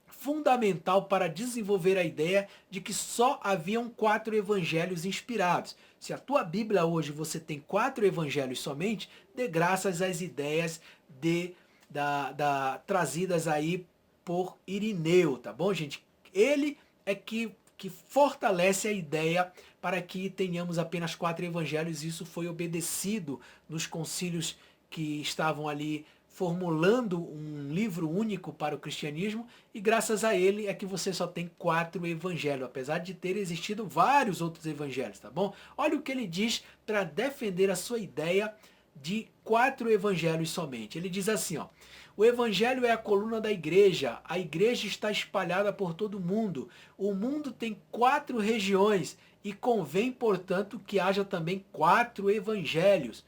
fundamental para desenvolver a ideia de que só haviam 4 evangelhos inspirados. Se a tua Bíblia hoje você tem 4 evangelhos somente, dê graças às ideias trazidas aí por Irineu, tá bom, gente? Ele é que fortalece a ideia para que tenhamos apenas 4 evangelhos. Isso foi obedecido nos concílios que estavam ali formulando um livro único para o cristianismo, e graças a ele é que você só tem 4 evangelhos, apesar de ter existido vários outros evangelhos, tá bom? Olha o que ele diz para defender a sua ideia de 4 evangelhos somente. Ele diz assim, ó: o evangelho é a coluna da igreja, a igreja está espalhada por todo o mundo tem 4 regiões, e convém, portanto, que haja também 4 evangelhos.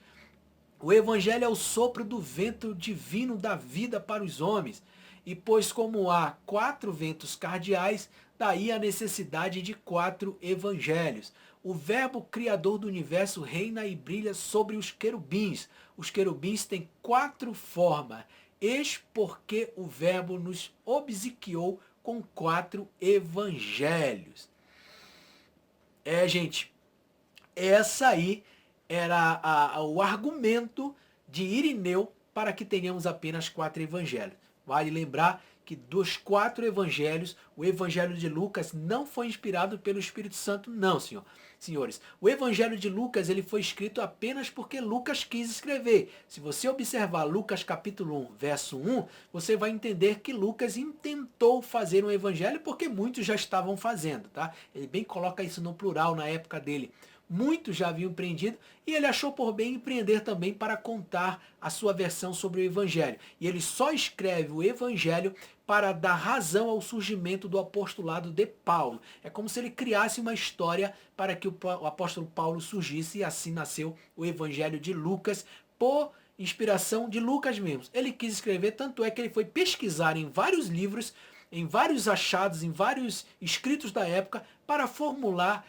O evangelho é o sopro do vento divino da vida para os homens. E pois como há 4 ventos cardeais, daí a necessidade de 4 evangelhos. O verbo criador do universo reina e brilha sobre os querubins. Os querubins têm 4 formas. Eis porque o verbo nos obsequiou com 4 evangelhos. Gente, essa aí era o argumento de Irineu para que tenhamos apenas 4 evangelhos. Vale lembrar que dos 4 evangelhos, o evangelho de Lucas não foi inspirado pelo Espírito Santo, não, senhores. O evangelho de Lucas ele foi escrito apenas porque Lucas quis escrever. Se você observar Lucas capítulo 1, verso 1, você vai entender que Lucas intentou fazer um evangelho porque muitos já estavam fazendo, tá? Ele bem coloca isso no plural na época dele. Muitos já haviam empreendido e ele achou por bem empreender também para contar a sua versão sobre o Evangelho. E ele só escreve o Evangelho para dar razão ao surgimento do apostolado de Paulo. É como se ele criasse uma história para que o apóstolo Paulo surgisse, e assim nasceu o Evangelho de Lucas, por inspiração de Lucas mesmo. Ele quis escrever, tanto é que ele foi pesquisar em vários livros, em vários achados, em vários escritos da época, para formular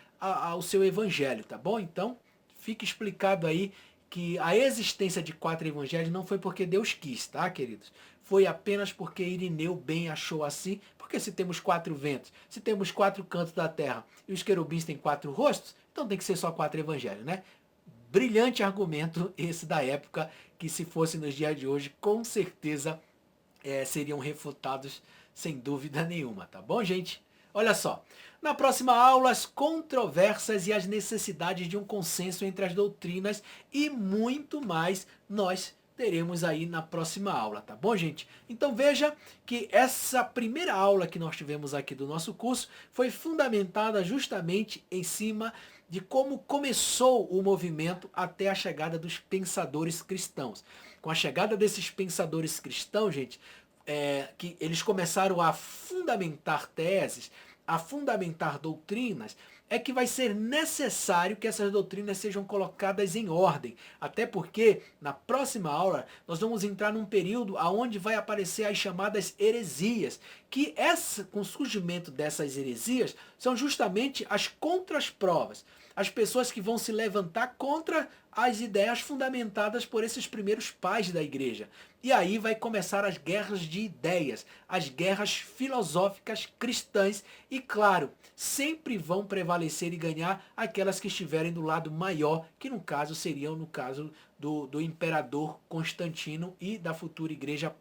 o seu evangelho, tá bom? Então, fica explicado aí que a existência de 4 evangelhos não foi porque Deus quis, tá, queridos? Foi apenas porque Irineu bem achou assim, porque se temos 4 ventos, se temos 4 cantos da terra e os querubins têm 4 rostos, então tem que ser só 4 evangelhos, né? Brilhante argumento esse da época, que se fosse nos dias de hoje, com certeza seriam refutados sem dúvida nenhuma, tá bom, gente? Olha só, na próxima aula, as controvérsias e as necessidades de um consenso entre as doutrinas e muito mais nós teremos aí na próxima aula, tá bom, gente? Então veja que essa primeira aula que nós tivemos aqui do nosso curso foi fundamentada justamente em cima de como começou o movimento até a chegada dos pensadores cristãos. Com a chegada desses pensadores cristãos, gente, que eles começaram a fundamentar teses, a fundamentar doutrinas, é que vai ser necessário que essas doutrinas sejam colocadas em ordem. Até porque, na próxima aula, nós vamos entrar num período onde vai aparecer as chamadas heresias, que com o surgimento dessas heresias são justamente as contras-provas. As pessoas que vão se levantar contra as ideias fundamentadas por esses primeiros pais da igreja. E aí vai começar as guerras de ideias, as guerras filosóficas cristãs, e claro, sempre vão prevalecer e ganhar aquelas que estiverem do lado maior, que no caso seriam no caso do imperador Constantino e da futura igreja,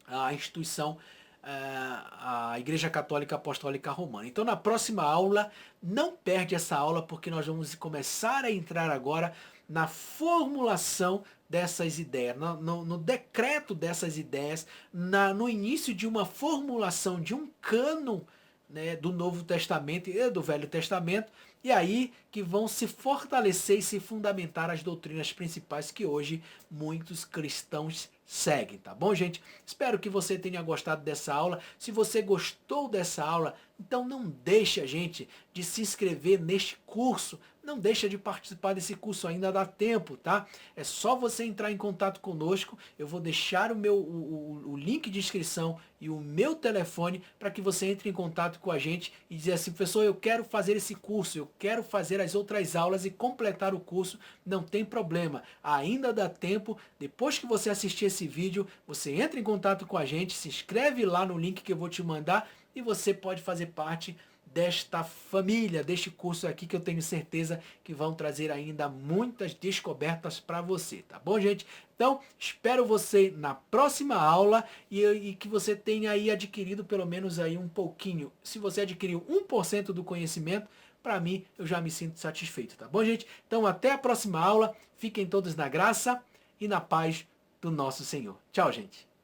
a instituição, a Igreja Católica Apostólica Romana. Então na próxima aula, não perde essa aula, porque nós vamos começar a entrar agora na formulação dessas ideias, no decreto dessas ideias, no início de uma formulação de um cânon, né, do Novo Testamento e do Velho Testamento, e aí que vão se fortalecer e se fundamentar as doutrinas principais que hoje muitos cristãos seguem, tá bom, gente? Espero que você tenha gostado dessa aula. Se você gostou dessa aula, então não deixe a gente de se inscrever neste curso, não deixa de participar desse curso, ainda dá tempo, tá? É só você entrar em contato conosco, eu vou deixar o link de inscrição e o meu telefone para que você entre em contato com a gente e dizer assim, professor, eu quero fazer esse curso, eu quero fazer as outras aulas e completar o curso, não tem problema, ainda dá tempo. Depois que você assistir esse vídeo, você entra em contato com a gente, se inscreve lá no link que eu vou te mandar e você pode fazer parte desta família, deste curso aqui, que eu tenho certeza que vão trazer ainda muitas descobertas para você, tá bom, gente? Então, espero você na próxima aula e que você tenha aí adquirido pelo menos aí um pouquinho. Se você adquiriu 1% do conhecimento, para mim, eu já me sinto satisfeito, tá bom, gente? Então, até a próxima aula. Fiquem todos na graça e na paz do nosso Senhor. Tchau, gente.